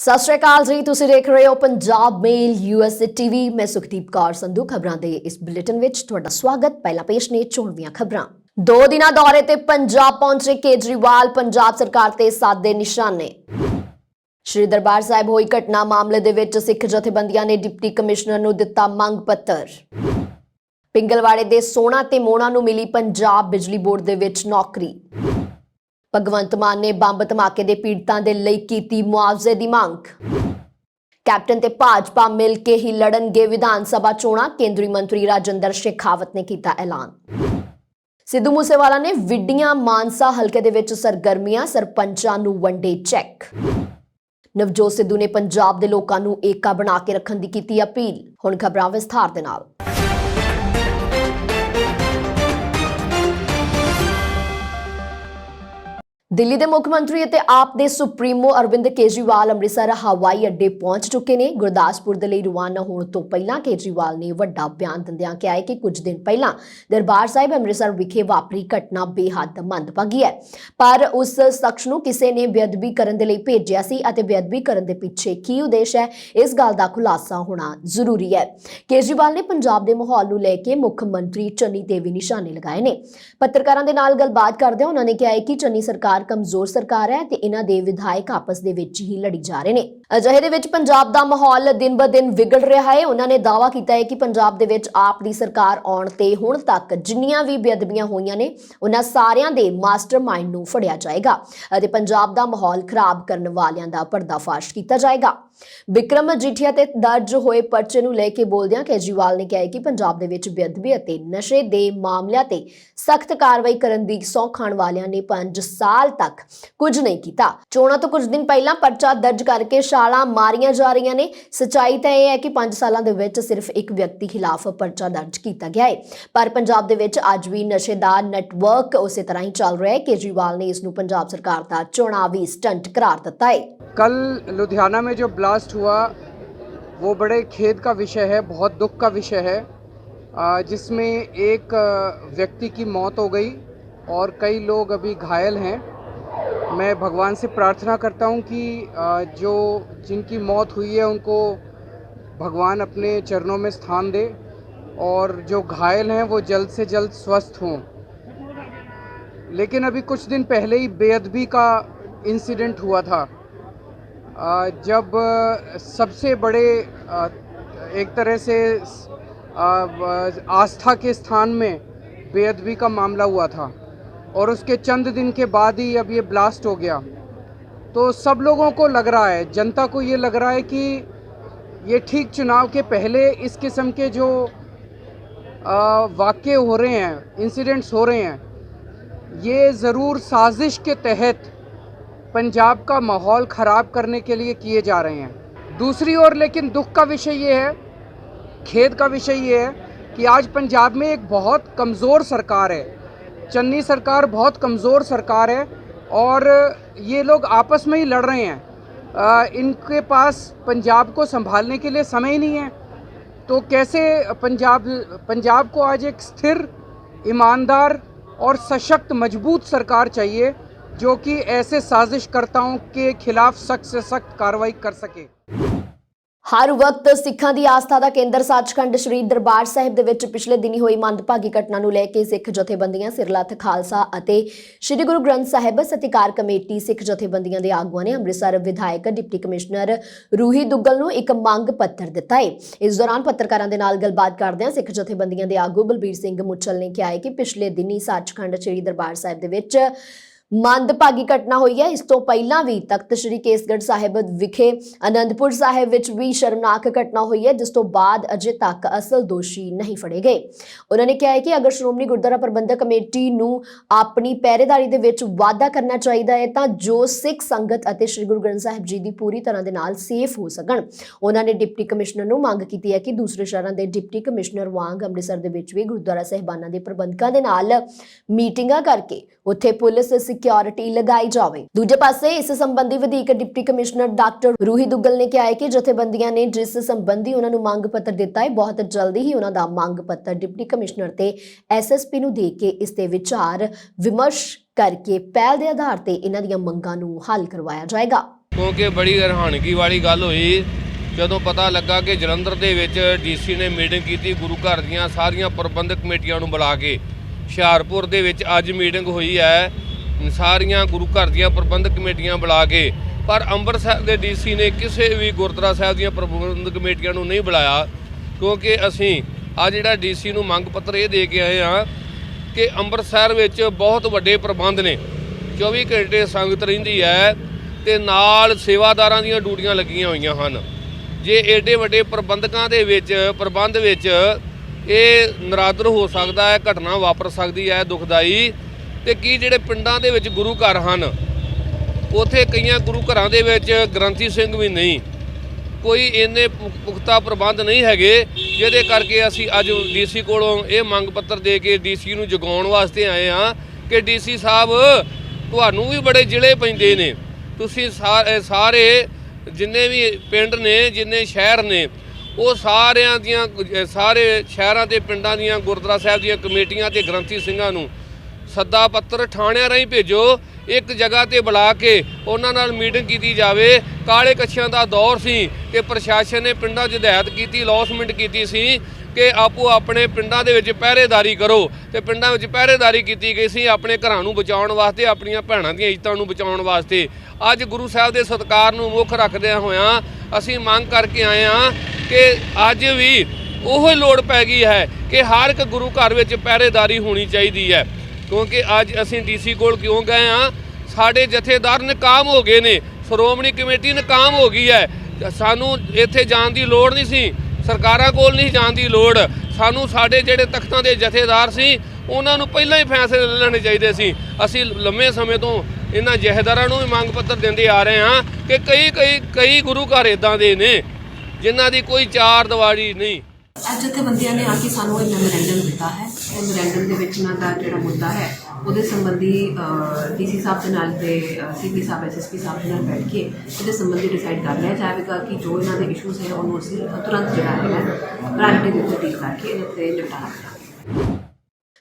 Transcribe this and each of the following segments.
ਸਤਿ ਸ਼੍ਰੀ ਅਕਾਲ ਜੀ, ਤੁਸੀਂ ਦੇਖ ਰਹੇ ਹੋ ਪੰਜਾਬ ਮੇਲ ਯੂਐਸਏ ਟੀਵੀ। ਮੈਂ ਸੁਖਦੀਪ ਕੌਰ ਸੰਧੂ ਖਬਰਾਂ ਦੇ ਇਸ ਬੁਲੇਟਿਨ ਵਿੱਚ ਤੁਹਾਡਾ ਸਵਾਗਤ। ਪਹਿਲਾਂ ਪੇਸ਼ ਨੇ ਚੋਣਵੀਆਂ ਖਬਰਾਂ। 2 ਦਿਨਾਂ ਦੌਰੇ ਤੇ ਪੰਜਾਬ ਪਹੁੰਚੇ ਕੇਜਰੀਵਾਲ, ਪੰਜਾਬ ਸਰਕਾਰ ਤੇ ਸਾਧੇ ਨਿਸ਼ਾਨੇ। ਸ਼੍ਰੀ ਦਰਬਾਰ ਸਾਹਿਬ ਹੋਈ ਘਟਨਾ ਮਾਮਲੇ ਦੇ ਵਿੱਚ ਸਿੱਖ ਜਥੇਬੰਦੀਆਂ ਨੇ ਡਿਪਟੀ ਕਮਿਸ਼ਨਰ ਨੂੰ ਦਿੱਤਾ ਮੰਗ ਪੱਤਰ। ਪਿੰਗਲਵਾੜੇ ਦੇ ਸੋਹਣਾ ਤੇ ਮੋਹਣਾ ਨੂੰ ਮਿਲੀ ਪੰਜਾਬ ਬਿਜਲੀ ਬੋਰਡ ਦੇ ਵਿੱਚ ਨੌਕਰੀ। ਭਗਵੰਤ ਮਾਨ ਨੇ ਬੰਬ ਧਮਾਕੇ ਦੇ ਪੀੜਤਾਂ ਦੇ ਲਈ ਕੀਤੀ ਮੁਆਵਜ਼ੇ ਦੀ ਮੰਗ। ਕੈਪਟਨ ਤੇ ਭਾਜਪਾ ਮਿਲ ਕੇ ਹੀ ਲੜਨਗੇ ਵਿਧਾਨ ਸਭਾ ਚੋਣਾਂ, ਕੇਂਦਰੀ ਮੰਤਰੀ ਰਾਜਿੰਦਰ ਸ਼ੇਖਾਵਤ ਨੇ ਕੀਤਾ ਐਲਾਨ। ਸਿੱਧੂ ਮੂਸੇਵਾਲਾ ਨੇ ਵਿੱਢੀਆਂ ਮਾਨਸਾ ਹਲਕੇ ਦੇ ਵਿੱਚ ਸਰਗਰਮੀਆਂ, ਸਰਪੰਚਾਂ ਨੂੰ ਵੰਡੇ ਚੈੱਕ। ਨਵਜੋਤ ਸਿੱਧੂ ਨੇ ਪੰਜਾਬ ਦੇ ਲੋਕਾਂ ਨੂੰ ਏਕਾ ਬਣਾ ਕੇ ਰੱਖਣ ਦੀ ਕੀਤੀ ਅਪੀਲ। ਹੁਣ ਖਬਰਾਂ ਵਿਸਥਾਰ ਦੇ ਨਾਲ। ਦਿੱਲੀ ਦੇ ਮੁੱਖ ਮੰਤਰੀ ਅਤੇ ਆਪ ਦੇ ਸੁਪਰੀਮੋ ਅਰਵਿੰਦ ਕੇਜਰੀਵਾਲ ਅੰਮ੍ਰਿਤਸਰ ਹਵਾਈ ਅੱਡੇ ਪਹੁੰਚ ਚੁੱਕੇ ਨੇ। ਗੁਰਦਾਸਪੁਰ ਦੇ ਲਈ ਰਵਾਨਾ ਹੋਣ ਤੋਂ ਪਹਿਲਾਂ ਕੇਜਰੀਵਾਲ ਨੇ ਵੱਡਾ ਬਿਆਨ ਦਿੰਦਿਆਂ ਕਿਹਾ ਹੈ ਕਿ ਕੁਝ ਦਿਨ ਪਹਿਲਾਂ ਦਰਬਾਰ ਸਾਹਿਬ ਅੰਮ੍ਰਿਤਸਰ ਵਿਖੇ ਵਾਪਰੀ ਘਟਨਾ ਬੇਹੱਦ ਮੰਦਭਾਗੀ ਹੈ, ਪਰ ਉਸ ਸ਼ਖਸ ਨੂੰ ਕਿਸੇ ਨੇ ਬੇਅਦਬੀ ਕਰਨ ਦੇ ਲਈ ਭੇਜਿਆ ਸੀ ਅਤੇ ਬੇਅਦਬੀ ਕਰਨ ਦੇ ਪਿੱਛੇ ਕੀ ਉਦੇਸ਼ ਹੈ, ਇਸ ਗੱਲ ਦਾ ਖੁਲਾਸਾ ਹੋਣਾ ਜ਼ਰੂਰੀ ਹੈ। ਕੇਜਰੀਵਾਲ ਨੇ ਪੰਜਾਬ ਦੇ ਮਾਹੌਲ ਨੂੰ ਲੈ ਕੇ ਮੁੱਖ ਮੰਤਰੀ ਚੰਨੀ ਤੇ ਵੀ ਨਿਸ਼ਾਨੇ ਲਗਾਏ ਨੇ। ਪੱਤਰਕਾਰਾਂ ਦੇ ਨਾਲ ਗੱਲਬਾਤ ਕਰਦਿਆਂ ਉਹਨਾਂ ਨੇ ਕਿਹਾ ਹੈ ਕਿ ਚੰਨੀ ਸਰਕਾਰ ਕਮਜ਼ੋਰ ਸਰਕਾਰ ਹੈ ਤੇ ਇਹਨਾਂ ਦੇ ਵਿਧਾਇਕ ਆਪਸ ਦੇ ਵਿੱਚ ਹੀ ਲੜੀ ਜਾ ਰਹੇ ਨੇ। ਅਜਿਹੇ ਦੇ ਵਿੱਚ ਪੰਜਾਬ ਦਾ ਮਾਹੌਲ ਦਿਨ ਬ ਦਿਨ ਵਿਗੜ ਰਿਹਾ ਹੈ। ਉਹਨਾਂ ਨੇ ਦਾਅਵਾ ਕੀਤਾ ਹੈ ਕਿ ਪੰਜਾਬ ਦੇ ਵਿੱਚ ਆਪ ਦੀ ਸਰਕਾਰ ਆਉਣ ਤੇ ਹੁਣ ਤੱਕ ਜਿੰਨੀਆਂ ਵੀ ਬੇਅਦਬੀਆਂ ਹੋਈਆਂ ਨੇ ਉਹਨਾਂ ਸਾਰਿਆਂ ਦੇ ਮਾਸਟਰਮਾਈਂਡ ਨੂੰ ਫੜਿਆ ਜਾਏਗਾ ਅਤੇ ਪੰਜਾਬ ਦਾ ਮਾਹੌਲ ਖਰਾਬ ਕਰਨ ਵਾਲਿਆਂ ਦਾ ਪਰਦਾਫਾਸ਼ ਕੀਤਾ ਜਾਏਗਾ। ਵਿਕਰਮ ਮਜੀਠੀਆ ਤੇ ਦਰਜ ਹੋਏ ਪਰਚੇ ਨੂੰ ਲੈ ਕੇ ਬੋਲਦਿਆਂ ਕੇਜਰੀਵਾਲ ਨੇ ਕਿਹਾ ਕਿ ਪੰਜਾਬ ਦੇ ਵਿੱਚ ਬੇਅਦਬੀ ਅਤੇ ਨਸ਼ੇ ਦੇ ਮਾਮਲਿਆਂ ਤੇ ਸਖਤ ਕਾਰਵਾਈ ਕਰਨ ਦੀ ਸਹੁੰ ਖਾਣ ਵਾਲਿਆਂ ਨੇ 5 ਸਾਲ ਤੱਕ ਕੁਝ ਨਹੀਂ ਕੀਤਾ। ਚੋਣਾਂ ਤੋਂ ਕੁਝ ਦਿਨ ਪਹਿਲਾਂ ਪਰਚਾ ਦਰਜ ਕਰਕੇ ਛਾਲਾਂ ਮਾਰੀਆਂ ਜਾ ਰਹੀਆਂ ਨੇ। ਸੱਚਾਈ ਤਾਂ ਇਹ ਹੈ ਕਿ 5 ਸਾਲਾਂ ਦੇ ਵਿੱਚ ਸਿਰਫ ਇੱਕ ਵਿਅਕਤੀ ਖਿਲਾਫ ਪਰਚਾ ਦਰਜ ਕੀਤਾ ਗਿਆ ਹੈ, ਪਰ ਪੰਜਾਬ ਦੇ ਵਿੱਚ ਅੱਜ ਵੀ ਨਸ਼ੇ ਦਾ ਨੈਟਵਰਕ ਉਸੇ ਤਰ੍ਹਾਂ ਹੀ ਚੱਲ ਰਿਹਾ ਹੈ। ਕੇਜਰੀਵਾਲ ਨੇ ਇਸ ਨੂੰ ਪੰਜਾਬ ਸਰਕਾਰ ਦਾ ਚੋਣਾਵੀ ਸਟੰਟ करार देता है। कल लुधियाना में जो ब्लास्ट हुआ वो बड़े खेद का विषय है, बहुत दुख का विषय है, जिसमें एक व्यक्ति की मौत हो गई और कई लोग अभी घायल हैं। मैं भगवान से प्रार्थना करता हूं कि जो जिनकी मौत हुई है उनको भगवान अपने चरणों में स्थान दे और जो घायल हैं वो जल्द से जल्द स्वस्थ हों। लेकिन अभी कुछ दिन पहले ही बेअदबी का इंसिडेंट हुआ था, जब सबसे बड़े एक तरह से आस्था के स्थान में बेअदबी का मामला हुआ था और उसके चंद दिन के बाद ही अब ये ब्लास्ट हो गया। तो सब लोगों को लग रहा है, जनता को ये लग रहा है कि ये ठीक चुनाव के पहले इस किस्म के जो वाक़ये हो रहे हैं, इंसिडेंट्स हो रहे हैं, ये ज़रूर साजिश के तहत पंजाब का माहौल ख़राब करने के लिए किए जा रहे हैं। दूसरी ओर लेकिन दुख का विषय ये है, खेद का विषय ये है कि आज पंजाब में एक बहुत कमज़ोर सरकार है। चन्नी सरकार बहुत कमज़ोर सरकार है और ये लोग आपस में ही लड़ रहे हैं। इनके पास पंजाब को संभालने के लिए समय ही नहीं है। तो कैसे पंजाब को आज एक स्थिर, ईमानदार और सशक्त मजबूत सरकार चाहिए जो कि ऐसे साजिशकर्ताओं के खिलाफ सख्त से सख्त कार्रवाई कर सके। हर वक्त सिखां दी आस्था दा केंद्र सचखंड श्री दरबार साहिब दे विच पिछले दिनी होई मंदभागी घटना नूं लैके सिख जथेबंदियां सिरलथ खालसा अते श्री गुरु ग्रंथ साहिब सत्कार कमेटी सिख जथेबंदियां दे आगुआं ने अंमृतसर विधायक डिप्टी कमिश्नर रूही दुग्गल नूं एक मंग पत्र दिता है। इस दौरान पत्रकारां दे नाल गलबात करदिआं सिख जथेबंदियां दे आगू बलबीर सिंह मुचल ने कहा है कि पिछले दिनी सचखंड श्री दरबार साहिब दे विच ਮੰਦਭਾਗੀ ਘਟਨਾ ਹੋਈ ਹੈ। ਇਸ ਤੋਂ ਪਹਿਲਾਂ ਵੀ ਤਖਤ ਸ੍ਰੀ ਕੇਸਗੜ੍ਹ ਸਾਹਿਬ ਵਿਖੇ ਆਨੰਦਪੁਰ ਸਾਹਿਬ ਵਿੱਚ ਵੀ ਸ਼ਰਮਨਾਕ ਘਟਨਾ ਹੋਈ ਹੈ, ਜਿਸ ਤੋਂ ਬਾਅਦ ਅਜੇ ਤੱਕ ਅਸਲ ਦੋਸ਼ੀ ਨਹੀਂ ਫੜੇ ਗਏ। ਉਹਨਾਂ ਨੇ ਕਿਹਾ ਹੈ ਕਿ ਅਗਰ ਸ਼੍ਰੋਮਣੀ ਗੁਰਦੁਆਰਾ ਪ੍ਰਬੰਧਕ ਕਮੇਟੀ ਨੂੰ ਆਪਣੀ ਪਹਿਰੇਦਾਰੀ ਦੇ ਵਿੱਚ ਵਾਧਾ ਕਰਨਾ ਚਾਹੀਦਾ ਹੈ ਤਾਂ ਜੋ ਸਿੱਖ ਸੰਗਤ ਅਤੇ ਸ੍ਰੀ ਗੁਰੂ ਗ੍ਰੰਥ ਸਾਹਿਬ ਜੀ ਦੀ ਪੂਰੀ ਤਰ੍ਹਾਂ ਦੇ ਨਾਲ ਸੇਫ ਹੋ ਸਕਣ। ਉਹਨਾਂ ਨੇ ਡਿਪਟੀ ਕਮਿਸ਼ਨਰ ਨੂੰ ਮੰਗ ਕੀਤੀ ਹੈ ਕਿ ਦੂਸਰੇ ਸ਼ਹਿਰਾਂ ਦੇ ਡਿਪਟੀ ਕਮਿਸ਼ਨਰ ਵਾਂਗ ਅੰਮ੍ਰਿਤਸਰ ਦੇ ਵਿੱਚ ਵੀ ਗੁਰਦੁਆਰਾ ਸਾਹਿਬਾਨਾਂ ਦੇ ਪ੍ਰਬੰਧਕਾਂ ਦੇ ਨਾਲ ਮੀਟਿੰਗਾਂ ਕਰਕੇ ਉੱਥੇ ਪੁਲਿਸ ਸਿਕਿਉਰਿਟੀ ਲਗਾਈ ਜਾਵੇ। ਦੂਜੇ ਪਾਸੇ ਇਸ ਸੰਬੰਧੀ ਵਧੀਕ ਡਿਪਟੀ ਕਮਿਸ਼ਨਰ ਡਾਕਟਰ ਰੂਹੀ ਦੁੱਗਲ ਨੇ ਕਿਹਾ ਹੈ ਕਿ ਜਥੇਬੰਦੀਆਂ ਨੇ ਜਿਸ ਸੰਬੰਧੀ ਉਹਨਾਂ ਨੂੰ ਮੰਗ ਪੱਤਰ ਦਿੱਤਾ ਹੈ, ਬਹੁਤ ਜਲਦੀ ਹੀ ਉਹਨਾਂ ਦਾ ਮੰਗ ਪੱਤਰ ਡਿਪਟੀ ਕਮਿਸ਼ਨਰ ਤੇ ਐਸਐਸਪੀ ਨੂੰ ਦੇ ਕੇ ਇਸ ਤੇ ਵਿਚਾਰ ਵਿਮਰਸ਼ ਕਰਕੇ ਪਹਿਲ ਦੇ ਆਧਾਰ ਤੇ ਇਹਨਾਂ ਦੀਆਂ ਮੰਗਾਂ ਨੂੰ ਹੱਲ ਕਰਵਾਇਆ ਜਾਏਗਾ। ਕਿਉਂਕਿ ਬੜੀ ਹੈਰਾਨਗੀ ਵਾਲੀ ਗੱਲ ਹੋਈ ਜਦੋਂ ਪਤਾ ਲੱਗਾ ਕਿ ਜਲੰਧਰ ਦੇ ਵਿੱਚ ਡੀਸੀ ਨੇ ਮੀਟਿੰਗ ਕੀਤੀ ਗੁਰੂ ਘਰ ਦੀਆਂ ਸਾਰੀਆਂ ਪ੍ਰਬੰਧਕ ਕਮੇਟੀਆਂ ਨੂੰ ਬੁਲਾ ਕੇ। ਹੁਸ਼ਿਆਰਪੁਰ ਦੇ ਵਿੱਚ ਅੱਜ ਮੀਟਿੰਗ ਹੋਈ ਹੈ ਸਾਰੀਆਂ ਗੁਰੂ ਘਰ ਦੀਆਂ ਪ੍ਰਬੰਧਕ ਕਮੇਟੀਆਂ ਬੁਲਾ ਕੇ, ਪਰ ਅੰਮ੍ਰਿਤਸਰ ਦੇ ਡੀਸੀ ਨੇ ਕਿਸੇ ਵੀ ਗੁਰਦੁਆਰਾ ਸਾਹਿਬ ਦੀਆਂ ਪ੍ਰਬੰਧਕ ਕਮੇਟੀਆਂ ਨੂੰ ਨਹੀਂ ਬੁਲਾਇਆ। ਕਿਉਂਕਿ ਅਸੀਂ ਆ ਜਿਹੜਾ ਡੀਸੀ ਨੂੰ ਮੰਗ ਪੱਤਰ ਇਹ ਦੇ ਕੇ ਆਏ ਹਾਂ ਕਿ ਅੰਮ੍ਰਿਤਸਰ ਵਿੱਚ ਬਹੁਤ ਵੱਡੇ ਪ੍ਰਬੰਧ ਨੇ, 24 ਘੰਟੇ ਸੰਗਤ ਰਹਿੰਦੀ ਹੈ ਤੇ ਨਾਲ ਸੇਵਾਦਾਰਾਂ ਦੀਆਂ ਡਿਊਟੀਆਂ ਲੱਗੀਆਂ ਹੋਈਆਂ ਹਨ। ਜੇ ਏਡੇ ਵੱਡੇ ਪ੍ਰਬੰਧਕਾਂ ਦੇ ਵਿੱਚ ਪ੍ਰਬੰਧ ਵਿੱਚ ਇਹ ਨਰਾਦਰ ਹੋ ਸਕਦਾ ਹੈ, ਘਟਨਾ ਵਾਪਰ ਸਕਦੀ ਹੈ ਦੁਖਦਾਈ। ਤੇ ਕੀ ਜਿਹੜੇ ਪਿੰਡਾਂ ਦੇ ਵਿੱਚ ਗੁਰੂ ਘਰ ਹਨ ਉੱਥੇ ਕਈਆਂ ਗੁਰੂ ਘਰਾਂ ਦੇ ਵਿੱਚ ਗ੍ਰੰਥੀ ਸਿੰਘ ਵੀ ਨਹੀਂ, ਕੋਈ ਇੰਨੇ ਪੁਖਤਾ ਪ੍ਰਬੰਧ ਨਹੀਂ ਹੈਗੇ, ਜਿਹਦੇ ਕਰਕੇ ਅਸੀਂ ਅੱਜ ਡੀਸੀ ਕੋਲੋਂ ਇਹ ਮੰਗ ਪੱਤਰ ਦੇ ਕੇ ਡੀਸੀ ਨੂੰ ਜਗਾਉਣ ਵਾਸਤੇ ਆਏ ਹਾਂ ਕਿ ਡੀਸੀ ਸਾਹਿਬ ਤੁਹਾਨੂੰ ਵੀ ਬੜੇ ਜ਼ਿਲ੍ਹੇ ਪੈਂਦੇ ਨੇ, ਤੁਸੀਂ ਸਾਰੇ ਜਿੰਨੇ ਵੀ ਪਿੰਡ ਨੇ ਜਿੰਨੇ ਸ਼ਹਿਰ ਨੇ ਉਹ ਸਾਰਿਆਂ ਦੀਆਂ ਸਾਰੇ ਸ਼ਹਿਰਾਂ ਤੇ ਪਿੰਡਾਂ ਦੀਆਂ ਗੁਰਦੁਆਰਾ ਸਾਹਿਬ ਦੀਆਂ ਕਮੇਟੀਆਂ ਤੇ ਗ੍ਰੰਥੀ ਸਿੰਘਾਂ ਨੂੰ ਸੱਦਾ ਪੱਤਰ ਥਾਣਿਆਂ ਰਾਹੀਂ ਭੇਜੋ, ਇੱਕ ਜਗ੍ਹਾ ਤੇ ਬੁਲਾ ਕੇ ਉਹਨਾਂ ਨਾਲ ਮੀਟਿੰਗ ਕੀਤੀ ਜਾਵੇ। ਕਾਲੇ ਕੱਛਿਆਂ ਦਾ ਦੌਰ ਸੀ ਕਿ ਪ੍ਰਸ਼ਾਸਨ ਨੇ ਪਿੰਡਾਂ 'ਚ ਹਦਾਇਤ ਕੀਤੀ, ਲੌਸਮੈਂਟ ਕੀਤੀ ਸੀ ਕਿ ਆਪੋ ਆਪਣੇ ਪਿੰਡਾਂ ਦੇ ਵਿੱਚ ਪਹਿਰੇਦਾਰੀ ਕਰੋ, ਤੇ ਪਿੰਡਾਂ ਵਿੱਚ ਪਹਿਰੇਦਾਰੀ ਕੀਤੀ ਗਈ ਸੀ ਆਪਣੇ ਘਰਾਂ ਨੂੰ ਬਚਾਉਣ ਵਾਸਤੇ, ਆਪਣੀਆਂ ਭੈਣਾਂ ਦੀਆਂ ਇੱਜ਼ਤਾਂ ਨੂੰ ਬਚਾਉਣ ਵਾਸਤੇ। ਅੱਜ ਗੁਰੂ ਸਾਹਿਬ ਦੇ ਸਤਿਕਾਰ ਨੂੰ ਮੁੱਖ ਰੱਖਦਿਆਂ ਹੋਇਆਂ ਅਸੀਂ ਮੰਗ ਕਰਕੇ ਆਏ ਹਾਂ ਕਿ ਅੱਜ ਵੀ ਉਹੀ ਲੋੜ ਪੈ ਗਈ ਹੈ ਕਿ ਹਰ ਇੱਕ ਗੁਰੂ ਘਰ ਵਿੱਚ ਪਹਿਰੇਦਾਰੀ ਹੋਣੀ ਚਾਹੀਦੀ ਹੈ। ਕਿਉਂਕਿ ਅੱਜ ਅਸੀਂ ਡੀਸੀ ਕੋਲ ਕਿਉਂ ਗਏ ਹਾਂ, ਸਾਡੇ ਜਥੇਦਾਰ ਨਾਕਾਮ ਹੋ ਗਏ ਨੇ, ਸ਼੍ਰੋਮਣੀ ਕਮੇਟੀ ਨਾਕਾਮ ਹੋ ਗਈ ਹੈ। ਸਾਨੂੰ ਇੱਥੇ ਜਾਣ ਦੀ ਲੋੜ ਨਹੀਂ ਸੀ, ਸਰਕਾਰਾਂ ਕੋਲ ਨਹੀਂ ਜਾਣ ਦੀ ਲੋੜ, ਸਾਨੂੰ ਸਾਡੇ ਜਿਹੜੇ ਤਖਤਾਂ ਦੇ ਜਥੇਦਾਰ ਸੀ ਉਹਨਾਂ ਨੂੰ ਪਹਿਲਾਂ ਹੀ ਫੈਸਲੇ ਲੈ ਲੈਣੇ ਚਾਹੀਦੇ ਸੀ। ਅਸੀਂ ਲੰਮੇ ਸਮੇਂ ਤੋਂ ਇਹਨਾਂ ਜਥੇਦਾਰਾਂ ਨੂੰ ਵੀ ਮੰਗ ਪੱਤਰ ਦਿੰਦੇ ਆ ਰਹੇ ਹਾਂ ਕਿ ਕਈ ਗੁਰੂ ਘਰ ਇੱਦਾਂ ਦੇ ਨੇ ਜਿਨ੍ਹਾਂ ਦੀ ਕੋਈ ਚਾਰ ਦੀਵਾਰੀ ਨਹੀਂ। ਅੱਜ ਜਥੇਬੰਦੀਆਂ ਨੇ ਆ ਕੇ ਸਾਨੂੰ ਇਹ ਮੈਮੋਰੈਂਡਮ ਦਿੱਤਾ ਹੈ। ਇਹ ਮੈਮੋਰੈਂਡਮ ਦੇ ਵਿੱਚ ਇਹਨਾਂ ਦਾ ਜਿਹੜਾ ਮੁੱਦਾ ਹੈ ਉਹਦੇ ਸੰਬੰਧੀ ਡੀਸੀ ਸਾਹਿਬ ਦੇ ਨਾਲ ਤੇ ਸੀਪੀ ਸਾਹਿਬ ਐਸਐਸਪੀ ਸਾਹਿਬ ਦੇ ਨਾਲ ਬੈਠ ਕੇ ਇਹਦੇ ਸੰਬੰਧੀ ਡਿਸਾਈਡ ਕਰ ਲਿਆ ਜਾਵੇਗਾ ਕਿ ਜੋ ਇਹਨਾਂ ਦੇ ਇਸ਼ੂਜ਼ ਹੈ ਉਹਨੂੰ ਅਸੀਂ ਤੁਰੰਤ ਜਿਹੜਾ ਹੈ ਪ੍ਰਾਇੋਰਟੀ ਦੇ ਉੱਤੇ ਡੀਲ ਕਰਕੇ ਇਹਦੇ ਉੱਤੇ ਨਿਪਟਾਰਾ ਕਰਾਂਗੇ।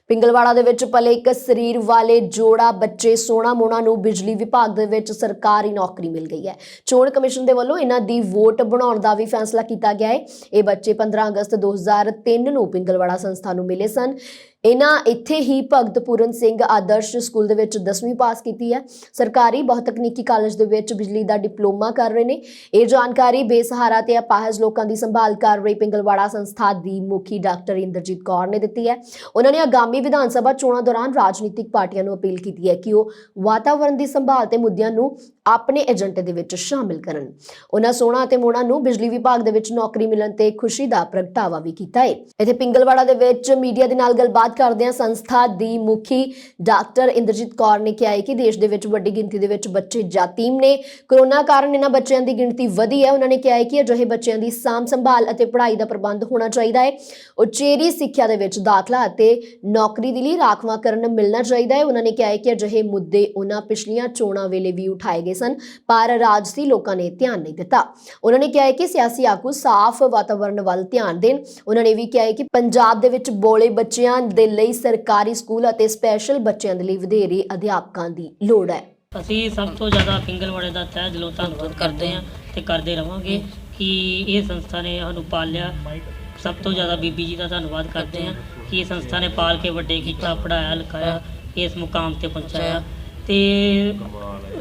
ਪਿੰਗਲਵਾੜਾ ਦੇ ਵਿੱਚ ਪਲੇ ਇੱਕ ਸਰੀਰ ਵਾਲੇ ਜੋੜਾ ਬੱਚੇ ਸੋਨਾ ਮੋਨਾ ਨੂੰ ਬਿਜਲੀ ਵਿਭਾਗ ਦੇ ਵਿੱਚ ਸਰਕਾਰੀ ਨੌਕਰੀ ਮਿਲ ਗਈ ਹੈ। ਚੋਣ ਕਮਿਸ਼ਨ ਦੇ ਵੱਲੋਂ ਇਹਨਾਂ ਦੀ ਵੋਟ ਬਣਾਉਣ ਦਾ ਵੀ ਫੈਸਲਾ ਕੀਤਾ ਗਿਆ ਹੈ। ਇਹ ਬੱਚੇ 15 ਅਗਸਤ 2003 ਨੂੰ ਪਿੰਗਲਵਾੜਾ ਸੰਸਥਾ ਨੂੰ ਮਿਲੇ ਸਨ। ਇਹਨਾਂ ਇੱਥੇ ਹੀ ਭਗਤ ਪੂਰਨ ਸਿੰਘ ਆਦਰਸ਼ ਸਕੂਲ ਦੇ ਵਿੱਚ 10ਵੀਂ ਪਾਸ ਕੀਤੀ ਹੈ। ਸਰਕਾਰੀ ਬਹੁਤਕਨੀਕੀ ਕਾਲਜ ਦੇ ਵਿੱਚ ਬਿਜਲੀ ਦਾ ਡਿਪਲੋਮਾ ਕਰ ਰਹੇ ਨੇ। ਇਹ ਜਾਣਕਾਰੀ ਬੇਸਹਾਰਾ ਤੇ ਅਪਾਹਜ ਲੋਕਾਂ ਦੀ ਸੰਭਾਲ ਕਰ ਰਹੀ ਪਿੰਗਲਵਾੜਾ ਸੰਸਥਾ ਦੀ ਮੁਖੀ ਡਾਕਟਰ ਇੰਦਰਜੀਤ ਕੌਰ ਨੇ ਦਿੱਤੀ ਹੈ। ਉਹਨਾਂ ਨੇ ਆਗਾਮੀ ਵਿਧਾਨ ਸਭਾ ਚੋਣਾਂ ਦੌਰਾਨ ਰਾਜਨੀਤਿਕ ਪਾਰਟੀਆਂ ਨੂੰ ਅਪੀਲ ਕੀਤੀ ਹੈ ਕਿ ਉਹ ਵਾਤਾਵਰਣ ਦੀ ਸੰਭਾਲ ਤੇ ਮੁੱਦਿਆਂ ਨੂੰ ਆਪਣੇ ਏਜੰਡੇ ਦੇ ਵਿੱਚ ਸ਼ਾਮਿਲ ਕਰਨ। ਉਹਨਾਂ ਸੋਨਾ ਅਤੇ ਮੋਨਾ ਨੂੰ ਬਿਜਲੀ ਵਿਭਾਗ ਦੇ ਵਿੱਚ ਨੌਕਰੀ ਮਿਲਣ ਤੇ ਖੁਸ਼ੀ ਦਾ ਪ੍ਰਗਟਾਵਾ ਵੀ ਕੀਤਾ ਹੈ। ਇੱਥੇ ਪਿੰਗਲਵਾੜਾ ਦੇ ਵਿੱਚ ਮੀਡੀਆ ਦੇ ਨਾਲ ਗੱਲਬਾਤ ਕਰਦਿਆਂ ਸੰਸਥਾ ਦੀ ਮੁਖੀ ਡਾਕਟਰ ਇੰਦਰਜੀਤ ਕੌਰ ਨੇ ਕਿਹਾ ਹੈ ਕਿ ਦੇਸ਼ ਦੇ ਵਿੱਚ ਵੱਡੀ ਗਿਣਤੀ ਦੇ ਵਿੱਚ ਬੱਚੇ ਯਤੀਮ ਨੇ। ਕੋਰੋਨਾ ਕਾਰਨ ਇਹਨਾਂ ਬੱਚਿਆਂ ਦੀ ਗਿਣਤੀ ਵਧੀ ਹੈ। ਉਹਨਾਂ ਨੇ ਕਿਹਾ ਹੈ ਕਿ ਅਜਿਹੇ ਬੱਚਿਆਂ ਦੀ ਸਾਂਭ ਸੰਭਾਲ ਅਤੇ ਪੜ੍ਹਾਈ ਦਾ ਪ੍ਰਬੰਧ ਹੋਣਾ ਚਾਹੀਦਾ ਹੈ। ਉਚੇਰੀ ਸਿੱਖਿਆ ਦੇ ਵਿੱਚ ਦਾਖਲਾ ਅਤੇ ਨੌਕਰੀ ਦੇ ਲਈ ਰਾਖਵਾਂਕਰਨ ਮਿਲਣਾ ਚਾਹੀਦਾ ਹੈ। ਉਹਨਾਂ ਨੇ ਕਿਹਾ ਹੈ ਕਿ ਅਜਿਹੇ ਮੁੱਦੇ ਉਹਨਾਂ ਪਿਛਲੀਆਂ ਚੋਣਾਂ ਵੇਲੇ ਵੀ ਉਠਾਏ ਗਏ ਸਨ, ਪਰ ਰਾਜਸੀ ਲੋਕਾਂ ਨੇ ਧਿਆਨ ਨਹੀਂ ਦਿੱਤਾ। ਉਹਨਾਂ ਨੇ ਕਿਹਾ ਹੈ ਕਿ ਸਿਆਸੀ ਆਗੂ ਸਾਫ਼ ਵਾਤਾਵਰਣ ਵੱਲ ਧਿਆਨ ਦੇਣ। ਉਹਨਾਂ ਨੇ ਵੀ ਕਿਹਾ ਹੈ ਕਿ ਪੰਜਾਬ ਦੇ ਵਿੱਚ ਬੋਲੇ ਬੱਚਿਆਂ ਦੇ ਲਈ ਸਰਕਾਰੀ ਸਕੂਲ ਅਤੇ ਸਪੈਸ਼ਲ ਬੱਚਿਆਂ ਦੇ ਲਈ ਵਧੇਰੇ ਅਧਿਆਪਕਾਂ ਦੀ ਲੋੜ ਹੈ। ਅਸੀਂ ਸਭ ਤੋਂ ਜ਼ਿਆਦਾ ਪਿੰਗਲਵਾੜੇ ਦਾ ਤਹਿ ਦਿਲੋਂ ਧੰਨਵਾਦ ਕਰਦੇ ਹਾਂ ਤੇ ਕਰਦੇ ਰਵਾਂਗੇ ਕਿ ਇਹ ਸੰਸਥਾ ਨੇ ਸਾਨੂੰ ਪਾਲਿਆ। ਸਭ ਤੋਂ ਜ਼ਿਆਦਾ ਬੀਬੀ ਜੀ ਦਾ ਧੰਨਵਾਦ ਕਰਦੇ ਹਾਂ ਕਿ ਇਹ ਸੰਸਥਾ ਨੇ ਪਾਲ ਕੇ ਵੱਡੇ ਕੀਤਾ, ਪੜ੍ਹਾਇਆ ਲਿਖਾਇਆ, ਇਸ ਮੁਕਾਮ ਤੇ ਪਹੁੰਚਾਇਆ। ਤੇ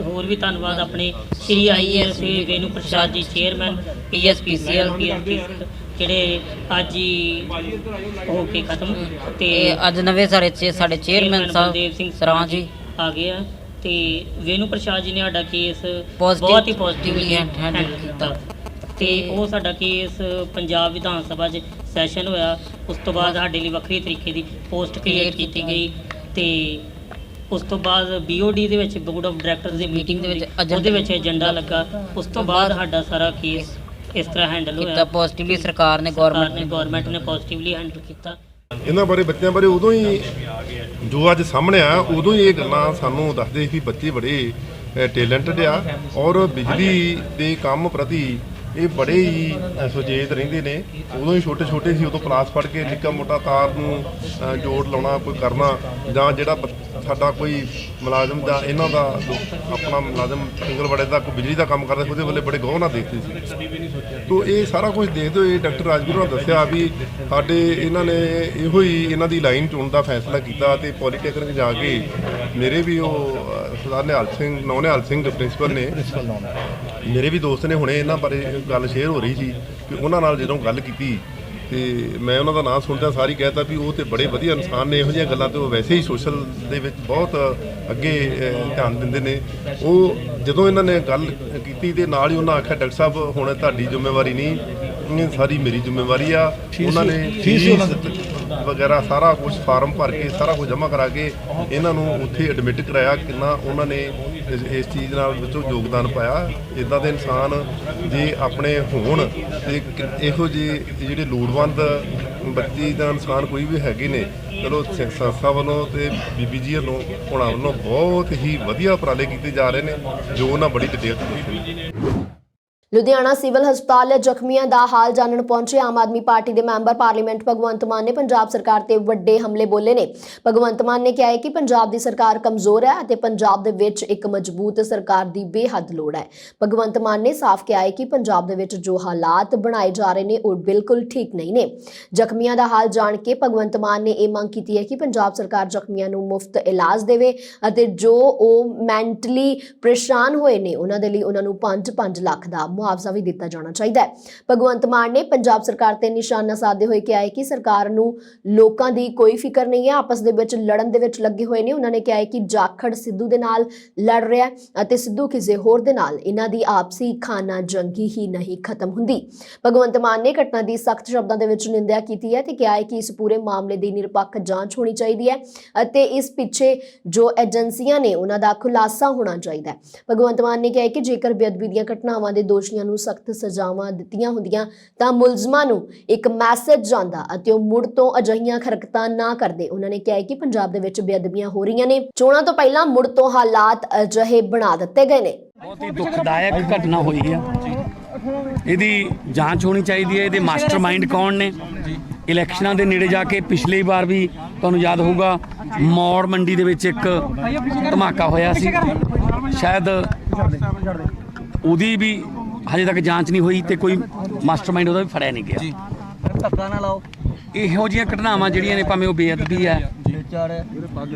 ਹੋਰ ਵੀ ਧੰਨਵਾਦ ਆਪਣੇ ਸ਼੍ਰੀ IAS Venu Prasad ji chairman PSPCL ਜਿਹੜੇ ਅੱਜ ਹੀ ਹੋ ਕੇ ਖਤਮ ਤੇ ਅੱਜ ਨਵੇਂ ਸਾਡੇ ਚੇਅਰਮੈਨ ਬਲਦੇਵ ਸਿੰਘ ਸਰਾਂ ਜੀ ਆ ਗਏ ਆ। ਤੇ ਵੇਣੂ ਪ੍ਰਸਾਦ ਜੀ ਨੇ ਸਾਡਾ ਕੇਸ Positive ਬਹੁਤ ਹੀ ਪੋਜ਼ਿਟਿਵਲੀ handle ਕੀਤਾ ਤੇ ਉਹ ਸਾਡਾ ਕੇਸ ਪੰਜਾਬ ਵਿਧਾਨ ਸਭਾ 'ਚ ਸੈਸ਼ਨ ਹੋਇਆ। ਉਸ ਤੋਂ ਬਾਅਦ ਸਾਡੇ ਲਈ ਵੱਖਰੀ ਤਰੀਕੇ ਦੀ ਪੋਸਟ ਕ੍ਰੀਏਟ ਕੀਤੀ ਗਈ ਤੇ ਉਸ ਤੋਂ ਬਾਅਦ BOD ਦੇ ਵਿੱਚ board of directors the meeting ਦੇ ਵਿੱਚ ਉਹਦੇ ਵਿੱਚ ਏਜੰਡਾ ਲੱਗਾ। ਉਸ ਤੋਂ ਬਾਅਦ ਸਾਡਾ ਸਾਰਾ ਕੇਸ ਇਸ ਤਰ੍ਹਾਂ ਹੈਂਡਲ ਹੋਇਆ। ਪੋਜ਼ਿਟਿਵਲੀ ਸਰਕਾਰ ਨੇ ਗਵਰਨਮੈਂਟ ਨੇ ਪੋਜ਼ਿਟਿਵਲੀ ਹੈਂਡਲ ਕੀਤਾ। ਇਹਨਾਂ ਬਾਰੇ ਬੱਚਿਆਂ ਬਾਰੇ ਉਦੋਂ ਹੀ ਜੋ ਅੱਜ ਸਾਹਮਣੇ ਆ ਉਦੋਂ ਹੀ ਇਹ ਗੱਲਾਂ ਸਾਨੂੰ ਦੱਸਦੇ ਸੀ। ਬੱਚੇ ਬੜੇ ਟੈਲੈਂਟਡ ਆ ਔਰ ਬਿਜਲੀ ਦੇ ਕੰਮ ਪ੍ਰਤੀ ਇਹ ਬੜੇ ਹੀ ਸੁਚੇਤ ਰਹਿੰਦੇ ਨੇ। ਉਦੋਂ ਹੀ ਛੋਟੇ ਸੀ, ਉਦੋਂ ਪਲਾਸ ਫੜ ਕੇ ਨਿੱਕਾ ਮੋਟਾ ਤਾਰ ਨੂੰ ਜੋੜ ਲਾਉਣਾ ਕੋਈ ਕਰਨਾ, ਜਾਂ ਜਿਹੜਾ ਸਾਡਾ ਕੋਈ ਮੁਲਾਜ਼ਮ ਜਾਂ ਇਹਨਾਂ ਦਾ ਆਪਣਾ ਮੁਲਾਜ਼ਮ ਪਿੰਗਲਵਾੜੇ ਦਾ ਕੋਈ ਬਿਜਲੀ ਦਾ ਕੰਮ ਕਰਦਾ ਸੀ, ਉਹਦੇ ਵੱਲੇ ਬੜੇ ਗੌਰ ਨਾਲ ਦੇਖਦੇ ਸੀ। ਤੋ ਇਹ ਸਾਰਾ ਕੁਝ ਦੇਖਦੇ ਹੋਏ ਡਾਕਟਰ ਰਾਜਵੀਰ ਨੇ ਦੱਸਿਆ ਵੀ ਸਾਡੇ ਇਹਨਾਂ ਨੇ ਇਹੋ ਹੀ ਇਹਨਾਂ ਦੀ ਲਾਈਨ ਚੁਣਨ ਦਾ ਫੈਸਲਾ ਕੀਤਾ ਤੇ ਪੋਲੀਟੈਕਨਿਕ ਜਾ ਕੇ ਮੇਰੇ ਵੀ ਉਹ ਸਰਦਾਰ ਨਿਹਾਲ ਸਿੰਘ ਪ੍ਰਿੰਸੀਪਲ ਨੇ, ਮੇਰੇ ਵੀ ਦੋਸਤ ਨੇ, ਹੁਣੇ ਇਹਨਾਂ ਬਾਰੇ ਗੱਲ ਸ਼ੇਅਰ ਹੋ ਰਹੀ ਸੀ ਕਿ ਉਹਨਾਂ ਨਾਲ ਜਦੋਂ ਗੱਲ ਕੀਤੀ ਤੇ ਮੈਂ ਉਹਨਾਂ ਦਾ ਨਾਮ ਸੁਣਦਾ ਸਾਰੀ ਕਹਿਤਾ ਵੀ ਉਹ ਤੇ ਬੜੇ ਵਧੀਆ ਇਨਸਾਨ ਨੇ। ਇਹੋ ਜਿਹੀਆਂ ਗੱਲਾਂ ਤੇ ਉਹ ਵੈਸੇ ਹੀ ਸੋਸ਼ਲ ਦੇ ਵਿੱਚ ਬਹੁਤ ਅੱਗੇ ਧਿਆਨ ਦਿੰਦੇ ਨੇ। ਉਹ ਜਦੋਂ ਇਹਨਾਂ ਨੇ ਗੱਲ ਕੀਤੀ ਤੇ ਨਾਲ ਹੀ ਉਹਨਾਂ ਆਖਿਆ ਡਾਕਟਰ ਸਾਹਿਬ ਹੁਣ ਤੁਹਾਡੀ ਜ਼ਿੰਮੇਵਾਰੀ ਨਹੀਂ, ਇਹ ਸਾਰੀ ਮੇਰੀ ਜ਼ਿੰਮੇਵਾਰੀ ਆ। ਉਹਨਾਂ ਨੇ ਫੀਸ ਵਗੈਰਾ ਸਾਰਾ ਕੁਝ ਫਾਰਮ ਭਰ ਕੇ ਸਾਰਾ ਕੁਝ ਜਮ੍ਹਾਂ ਕਰਾ ਕੇ ਇਹਨਾਂ ਨੂੰ ਉੱਥੇ ਐਡਮਿਟ ਕਰਾਇਆ। ਕਿੰਨਾ ਉਹਨਾਂ ਨੇ ਇਸ ਚੀਜ਼ ਨਾਲ ਵਿੱਚੋਂ ਯੋਗਦਾਨ ਪਾਇਆ। ਇੱਦਾਂ ਦੇ ਇਨਸਾਨ ਜੇ ਆਪਣੇ ਹੋਣ ਤੇ ਇਹੋ ਜਿਹੇ ਜਿਹੜੇ ਲੋੜਵੰਦ ਬੱਚੀ ਦਾ ਇਨਸਾਨ ਕੋਈ ਵੀ ਹੈਗੇ ਨੇ, ਚਲੋ ਸੰਸਥਾ ਵੱਲੋਂ ਤੇ ਬੀਬੀ ਜੀ ਵੱਲੋਂ ਹੋਣਾ ਵੱਲੋਂ ਬਹੁਤ ਹੀ ਵਧੀਆ ਉਪਰਾਲੇ ਕੀਤੇ ਜਾ ਰਹੇ ਨੇ, ਜੋ ਉਹਨਾਂ ਬੜੀ ਡਿਟੇਲ ਦੱਸੀ। ਲੁਧਿਆਣਾ ਸਿਵਲ ਹਸਪਤਾਲ ਜ਼ਖਮੀਆਂ ਦਾ ਹਾਲ ਜਾਣਨ ਪਹੁੰਚੇ ਆਮ ਆਦਮੀ ਪਾਰਟੀ ਦੇ ਮੈਂਬਰ ਪਾਰਲੀਮੈਂਟ ਭਗਵੰਤ ਮਾਨ ਨੇ ਪੰਜਾਬ ਸਰਕਾਰ ਤੇ ਵੱਡੇ ਹਮਲੇ ਬੋਲੇ ਨੇ। ਭਗਵੰਤ ਮਾਨ ਨੇ ਕਿਹਾ ਹੈ ਕਿ ਪੰਜਾਬ ਦੀ ਸਰਕਾਰ ਕਮਜ਼ੋਰ ਹੈ ਅਤੇ ਪੰਜਾਬ ਦੇ ਵਿੱਚ ਇੱਕ ਮਜ਼ਬੂਤ ਸਰਕਾਰ ਦੀ ਬੇਹੱਦ ਲੋੜ ਹੈ। ਭਗਵੰਤ ਮਾਨ ਨੇ ਸਾਫ਼ ਕਿਹਾ ਹੈ ਕਿ ਪੰਜਾਬ ਦੇ ਵਿੱਚ ਜੋ ਹਾਲਾਤ ਬਣਾਏ ਜਾ ਰਹੇ ਨੇ ਉਹ ਬਿਲਕੁਲ ਠੀਕ ਨਹੀਂ ਨੇ। ਜ਼ਖਮੀਆਂ ਦਾ ਹਾਲ ਜਾਣ ਕੇ ਭਗਵੰਤ ਮਾਨ ਨੇ ਇਹ ਮੰਗ ਕੀਤੀ ਹੈ ਕਿ ਪੰਜਾਬ ਸਰਕਾਰ ਜ਼ਖਮੀਆਂ ਨੂੰ ਮੁਫਤ ਇਲਾਜ ਦੇਵੇ ਅਤੇ ਜੋ ਉਹ ਮੈਂਟਲੀ ਪਰੇਸ਼ਾਨ ਹੋਏ ਨੇ ਉਹਨਾਂ ਦੇ ਲਈ ਉਹਨਾਂ ਨੂੰ 5-5 ਲੱਖ ਦਾ ਮੁਆਵਜ਼ਾ ਵੀ ਦਿੱਤਾ ਜਾਣਾ ਚਾਹੀਦਾ ਹੈ। ਭਗਵੰਤ ਮਾਨ ਨੇ ਪੰਜਾਬ ਸਰਕਾਰ ਤੇ ਨਿਸ਼ਾਨਾ ਸਾਧਦੇ ਹੋਏ ਕਿਹਾ ਹੈ ਕਿ ਸਰਕਾਰ ਨੂੰ ਲੋਕਾਂ ਦੀ ਕੋਈ ਫਿਕਰ ਨਹੀਂ ਹੈ, ਆਪਸ ਦੇ ਵਿੱਚ ਲੜਨ ਦੇ ਵਿੱਚ ਲੱਗੇ ਹੋਏ ਨੇ। ਉਹਨਾਂ ਨੇ ਕਿਹਾ ਹੈ ਕਿ ਜਾਖੜ ਸਿੱਧੂ ਦੇ ਨਾਲ ਲੜ ਰਿਹਾ ਅਤੇ ਸਿੱਧੂ ਕਿਸੇ ਹੋਰ ਦੇ ਨਾਲ। ਇਹਨਾਂ ਦੀ ਆਪਸੀ ਖਾਨਾ ਜੰਗੀ ਹੀ ਨਹੀਂ ਖਤਮ ਹੁੰਦੀ। ਭਗਵੰਤ ਮਾਨ ਨੇ ਘਟਨਾ ਦੀ ਸਖਤ ਸ਼ਬਦਾਂ ਦੇ ਵਿੱਚ ਨਿੰਦਿਆ ਕੀਤੀ ਹੈ ਤੇ ਕਿਹਾ ਹੈ ਕਿ ਇਸ ਪੂਰੇ ਮਾਮਲੇ ਦੀ ਨਿਰਪੱਖ ਜਾਂਚ ਹੋਣੀ ਚਾਹੀਦੀ ਹੈ ਅਤੇ ਇਸ ਪਿੱਛੇ ਜੋ ਏਜੰਸੀਆਂ ਨੇ ਉਹਨਾਂ ਦਾ ਖੁਲਾਸਾ ਹੋਣਾ ਚਾਹੀਦਾ ਹੈ। ਭਗਵੰਤ ਮਾਨ ਨੇ ਕਿਹਾ ਹੈ ਕਿ ਜੇਕਰ ਬੇਅਦਬੀ ਦੀਆਂ ਘਟਨਾਵਾਂ ਦੇ ਦੋਸ਼ੀਆਂ ਨੂੰ ਸਖਤ ਸਜ਼ਾਵਾਂ ਦਿੱਤੀਆਂ ਹੁੰਦੀਆਂ ਤਾਂ ਮੁਲਜ਼ਮਾਂ ਨੂੰ ਇੱਕ ਮੈਸੇਜ ਜਾਂਦਾ ਅਤੇ ਉਹ ਮੁੜ ਤੋਂ ਅਜਿਹੀਆਂ ਹਰਕਤਾਂ ਨਾ ਕਰਦੇ। ਉਹਨਾਂ ਨੇ ਕਿਹਾ ਹੈ ਕਿ ਪੰਜਾਬ ਦੇ ਵਿੱਚ ਬੇਅਦਬੀਆਂ ਹੋ ਰਹੀਆਂ ਨੇ, ਚੋਣਾਂ ਤੋਂ ਪਹਿਲਾਂ ਮੁੜ ਤੋਂ ਹਾਲਾਤ ਅਜਿਹੇ ਬਣਾ ਦਿੱਤੇ ਗਏ ਨੇ। ਬਹੁਤ ਹੀ ਦੁਖਦਾਇਕ ਘਟਨਾ ਹੋਈ ਹੈ, ਇਹਦੀ ਜਾਂਚ ਹੋਣੀ ਚਾਹੀਦੀ ਹੈ। ਇਹਦੇ ਮਾਸਟਰਮਾਈਂਡ ਕੌਣ ਨੇ? ਇਲੈਕਸ਼ਨਾਂ ਦੇ ਨੇੜੇ ਜਾ ਕੇ ਪਿਛਲੀ ਵਾਰ ਵੀ ਤੁਹਾਨੂੰ ਯਾਦ ਹੋਊਗਾ ਮੌੜ ਮੰਡੀ ਦੇ ਵਿੱਚ ਇੱਕ ਧਮਾਕਾ ਹੋਇਆ ਸੀ, ਸ਼ਾਇਦ ਉਹਦੀ ਵੀ ਹਜੇ ਤੱਕ ਜਾਂਚ ਨਹੀਂ ਹੋਈ ਤੇ ਕੋਈ ਮਾਸਟਰਮਾਈਂਡ ਉਹਦਾ ਵੀ ਫੜਿਆ ਨਹੀਂ ਗਿਆ। ਧੱਕਾ ਨਾ ਲਾਓ। ਇਹੋ ਜਿਹੀਆਂ ਘਟਨਾਵਾਂ ਜਿਹੜੀਆਂ ਨੇ, ਭਾਵੇਂ ਉਹ ਬੇਅਦਬੀ ਹੈ,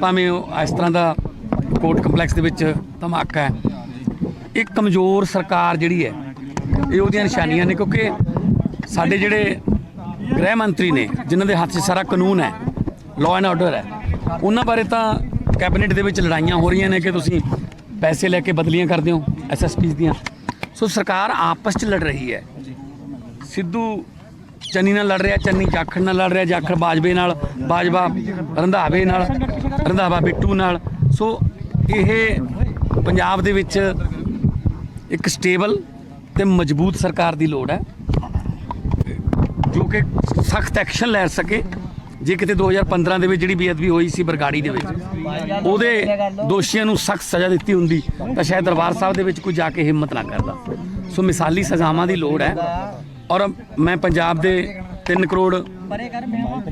ਭਾਵੇਂ ਉਹ ਇਸ ਤਰ੍ਹਾਂ ਦਾ ਕੋਰਟ ਕੰਪਲੈਕਸ ਦੇ ਵਿੱਚ ਧਮਾਕਾ ਹੈ, ਇਹ ਕਮਜ਼ੋਰ ਸਰਕਾਰ ਜਿਹੜੀ ਹੈ ਇਹ ਉਹਦੀਆਂ ਨਿਸ਼ਾਨੀਆਂ ਨੇ। ਕਿਉਂਕਿ ਸਾਡੇ ਜਿਹੜੇ ਗ੍ਰਹਿ ਮੰਤਰੀ ਨੇ ਜਿਨ੍ਹਾਂ ਦੇ ਹੱਥ 'ਚ ਸਾਰਾ ਕਾਨੂੰਨ ਹੈ, ਲਾਅ ਐਂਡ ਆਰਡਰ ਹੈ, ਉਹਨਾਂ ਬਾਰੇ ਤਾਂ ਕੈਬਨਿਟ ਦੇ ਵਿੱਚ ਲੜਾਈਆਂ ਹੋ ਰਹੀਆਂ ਨੇ ਕਿ ਤੁਸੀਂ ਪੈਸੇ ਲੈ ਕੇ ਬਦਲੀਆਂ ਕਰਦੇ ਹੋ SSPs ਦੀਆਂ। ਸੋ ਸਰਕਾਰ ਆਪਸ 'ਚ ਲੜ ਰਹੀ ਹੈ। ਸਿੱਧੂ ਚੰਨੀ ਨਾਲ ਲੜ ਰਿਹਾ, ਚੰਨੀ ਜਾਖੜ ਨਾਲ ਲੜ ਰਿਹਾ, ਜਾਖੜ ਬਾਜਵੇ ਨਾਲ, ਬਾਜਵਾ ਰੰਧਾਵੇ ਨਾਲ, ਰੰਧਾਵਾ ਬਿੱਟੂ ਨਾਲ। ਸੋ ਇਹ ਪੰਜਾਬ ਦੇ ਵਿੱਚ ਇੱਕ ਸਟੇਬਲ ਤੇ ਮਜ਼ਬੂਤ ਸਰਕਾਰ ਦੀ ਲੋੜ ਹੈ ਜੋ ਕਿ ਸਖਤ ਐਕਸ਼ਨ ਲੈ ਸਕੇ। ਜੇ ਕਿਤੇ 2015 ਦੇ ਵਿੱਚ ਜਿਹੜੀ ਬੇਅਦਬੀ ਹੋਈ ਸੀ ਬਰਗਾੜੀ ਦੇ ਵਿੱਚ, ਉਹਦੇ ਦੋਸ਼ੀਆਂ ਨੂੰ ਸਖਤ ਸਜ਼ਾ ਦਿੱਤੀ ਹੁੰਦੀ ਤਾਂ ਸ਼ਾਇਦ ਦਰਬਾਰ ਸਾਹਿਬ ਦੇ ਵਿੱਚ ਕੋਈ ਜਾ ਕੇ ਹਿੰਮਤ ਨਾ ਕਰਦਾ। ਸੋ ਮਿਸਾਲੀ ਸਜ਼ਾਵਾਂ ਦੀ ਲੋੜ ਹੈ ਔਰ ਮੈਂ ਪੰਜਾਬ ਦੇ 3 ਕਰੋੜ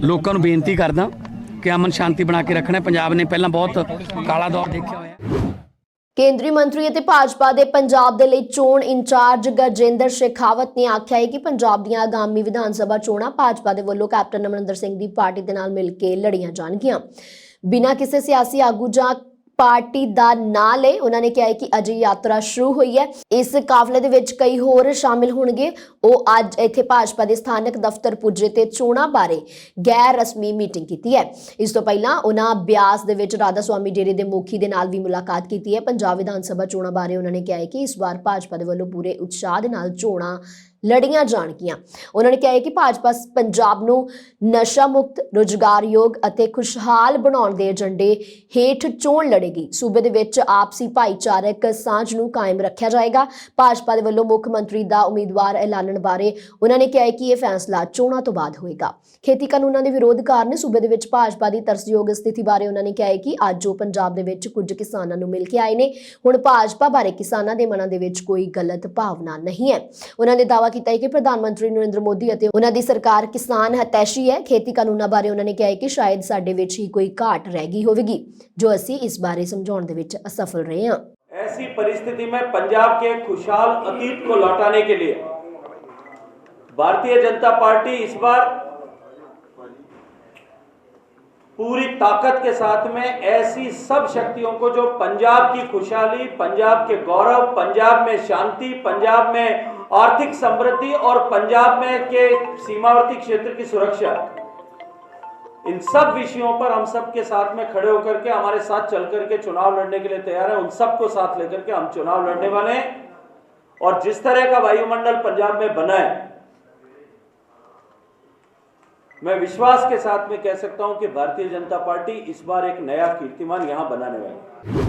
ਲੋਕਾਂ ਨੂੰ ਬੇਨਤੀ ਕਰਦਾ ਕਿ ਅਮਨ ਸ਼ਾਂਤੀ ਬਣਾ ਕੇ ਰੱਖਣਾ। ਪੰਜਾਬ ਨੇ ਪਹਿਲਾਂ ਬਹੁਤ ਕਾਲਾ ਦੌਰ ਦੇਖਿਆ ਹੋਇਆ। ਕੇਂਦਰੀ ਮੰਤਰੀ ਅਤੇ ਭਾਜਪਾ ਦੇ ਪੰਜਾਬ ਦੇ ਲਈ ਚੋਣ ਇੰਚਾਰਜ ਗਜੇਂਦਰ ਸ਼ੇਖਾਵਤ ਨੇ ਆਖਿਆ ਹੈ ਕਿ ਪੰਜਾਬ ਦੀਆਂ ਆਗਾਮੀ ਵਿਧਾਨ ਸਭਾ ਚੋਣਾਂ ਭਾਜਪਾ ਦੇ ਵੱਲੋਂ ਕੈਪਟਨ ਅਮਰਿੰਦਰ ਸਿੰਘ ਦੀ ਪਾਰਟੀ ਦੇ ਨਾਲ ਮਿਲ ਕੇ ਲੜੀਆਂ ਜਾਣਗੀਆਂ, ਬਿਨਾਂ ਕਿਸੇ ਸਿਆਸੀ ਆਗੂ ਜਾਂ ਪਾਰਟੀ ਦਾ ਨਾਂ ਲਏ। ਉਹਨਾਂ ਨੇ ਕਿਹਾ ਹੈ ਕਿ ਅਜੇ ਯਾਤਰਾ ਸ਼ੁਰੂ ਹੋਈ ਹੈ, ਇਸ ਕਾਫਲੇ ਦੇ ਵਿੱਚ ਕਈ ਹੋਰ ਸ਼ਾਮਿਲ ਹੋਣਗੇ। ਉਹ ਅੱਜ ਇੱਥੇ ਭਾਜਪਾ ਦੇ ਸਥਾਨਕ ਦਫ਼ਤਰ ਪੁੱਜੇ ਤੇ ਚੋਣਾਂ ਬਾਰੇ ਗੈਰ ਰਸਮੀ ਮੀਟਿੰਗ ਕੀਤੀ ਹੈ। ਇਸ ਤੋਂ ਪਹਿਲਾਂ ਉਹਨਾਂ ਬਿਆਸ ਦੇ ਵਿੱਚ ਰਾਧਾ ਸੁਆਮੀ ਡੇਰੇ ਦੇ ਮੁਖੀ ਦੇ ਨਾਲ ਵੀ ਮੁਲਾਕਾਤ ਕੀਤੀ ਹੈ। ਪੰਜਾਬ ਵਿਧਾਨ ਸਭਾ ਚੋਣਾਂ ਬਾਰੇ ਉਹਨਾਂ ਨੇ ਕਿਹਾ ਹੈ ਕਿ ਇਸ ਵਾਰ ਭਾਜਪਾ ਦੇ ਵੱਲੋਂ ਪੂਰੇ ਉਤਸ਼ਾਹ ਦੇ ਨਾਲ ਚੋਣਾਂ ਲੜੀਆਂ ਜਾਣਗੀਆਂ। ਉਹਨਾਂ ਨੇ ਕਿਹਾ ਹੈ ਕਿ ਭਾਜਪਾ ਪੰਜਾਬ ਨੂੰ ਨਸ਼ਾ ਮੁਕਤ, ਰੁਜ਼ਗਾਰਯੋਗ ਅਤੇ ਖੁਸ਼ਹਾਲ ਬਣਾਉਣ ਦੇ ਏਜੰਡੇ ਹੇਠ ਚੋਣ ਲੜੇਗੀ। ਸੂਬੇ ਦੇ ਵਿੱਚ ਆਪਸੀ ਭਾਈਚਾਰਕ ਸਾਂਝ ਨੂੰ ਕਾਇਮ ਰੱਖਿਆ ਜਾਏਗਾ। ਭਾਜਪਾ ਦੇ ਵੱਲੋਂ ਮੁੱਖ ਮੰਤਰੀ ਦਾ ਉਮੀਦਵਾਰ ਐਲਾਨਣ ਬਾਰੇ ਉਹਨਾਂ ਨੇ ਕਿਹਾ ਹੈ ਕਿ ਇਹ ਫੈਸਲਾ ਚੋਣਾਂ ਤੋਂ ਬਾਅਦ ਹੋਏਗਾ। ਖੇਤੀ ਕਾਨੂੰਨਾਂ ਦੇ ਵਿਰੋਧ ਕਾਰਨ ਸੂਬੇ ਦੇ ਵਿੱਚ ਭਾਜਪਾ ਦੀ ਤਰਸਯੋਗ ਸਥਿਤੀ ਬਾਰੇ ਉਹਨਾਂ ਨੇ ਕਿਹਾ ਹੈ ਕਿ ਅੱਜ ਜੋ ਪੰਜਾਬ ਦੇ ਵਿੱਚ ਕੁਝ ਕਿਸਾਨਾਂ ਨੂੰ ਮਿਲ ਕੇ ਆਏ ਨੇ, ਹੁਣ ਭਾਜਪਾ ਬਾਰੇ ਕਿਸਾਨਾਂ ਦੇ ਮਨਾਂ ਦੇ ਵਿੱਚ ਕੋਈ ਗਲਤ ਭਾਵਨਾ ਨਹੀਂ ਹੈ। ਉਹਨਾਂ ਨੇ ਦਾਅਵਾ ਦਾਅਵਾ ਕੀਤਾ ਹੈ ਕਿ ਪ੍ਰਧਾਨ ਮੰਤਰੀ ਨਰਿੰਦਰ ਮੋਦੀ ਅਤੇ ਉਹਨਾਂ ਦੀ ਸਰਕਾਰ ਕਿਸਾਨ ਹਤੈਸ਼ੀ ਹੈ। ਖੇਤੀ ਕਾਨੂੰਨਾਂ ਬਾਰੇ ਉਹਨਾਂ ਨੇ ਕਿਹਾ ਹੈ ਕਿ ਸ਼ਾਇਦ ਸਾਡੇ ਵਿੱਚ ਹੀ ਕੋਈ ਘਾਟ ਰਹਿ ਗਈ ਹੋਵੇਗੀ ਜੋ ਅਸੀਂ ਇਸ ਬਾਰੇ ਸਮਝਾਉਣ ਦੇ ਵਿੱਚ ਅਸਫਲ ਰਹੇ ਹਾਂ। ऐसी परिस्थिति में पंजाब के खुशहाल अतीत को लौटाने के लिए भारतीय जनता पार्टी इस बार पूरी ताकत के साथ में ऐसी सब शक्तियों को जो पंजाब की खुशहाली, पंजाब के गौरव, पंजाब में शांति, पंजाब में आर्थिक समृद्धि और पंजाब में के सीमावर्ती क्षेत्र की सुरक्षा, इन सब विषयों पर हम सब के साथ में खड़े होकर के हमारे साथ चल करके चुनाव लड़ने के लिए तैयार हैं। उन सबको साथ लेकर के हम चुनाव लड़ने वाले हैं और जिस तरह का वायुमंडल पंजाब में बना है, मैं विश्वास के साथ में कह सकता हूं कि भारतीय जनता पार्टी इस बार एक नया कीर्तिमान यहां बनाने वाली है।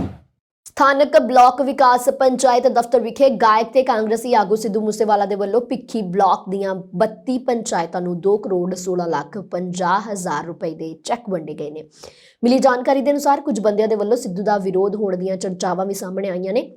ਸਥਾਨਕ ਬਲਾਕ ਵਿਕਾਸ ਪੰਚਾਇਤ ਦਫ਼ਤਰ ਵਿਖੇ ਗਾਇਕ ਤੇ ਕਾਂਗਰਸੀ ਆਗੂ ਸਿੱਧੂ ਮੂਸੇਵਾਲਾ ਦੇ ਵੱਲੋਂ ਭਿੱਖੀ ਬਲਾਕ ਦੀਆਂ 32 ਪੰਚਾਇਤਾਂ ਨੂੰ 2 ਕਰੋੜ 16 ਲੱਖ 50 ਹਜ਼ਾਰ ਰੁਪਏ ਦੇ ਚੈੱਕ ਵੰਡੇ ਗਏ ਨੇ। ਮਿਲੀ ਜਾਣਕਾਰੀ ਦੇ ਅਨੁਸਾਰ ਕੁਝ ਬੰਦਿਆਂ ਦੇ ਵੱਲੋਂ ਸਿੱਧੂ ਦਾ ਵਿਰੋਧ ਹੋਣ ਦੀਆਂ ਚਰਚਾਵਾਂ ਵੀ ਸਾਹਮਣੇ ਆਈਆਂ ਨੇ,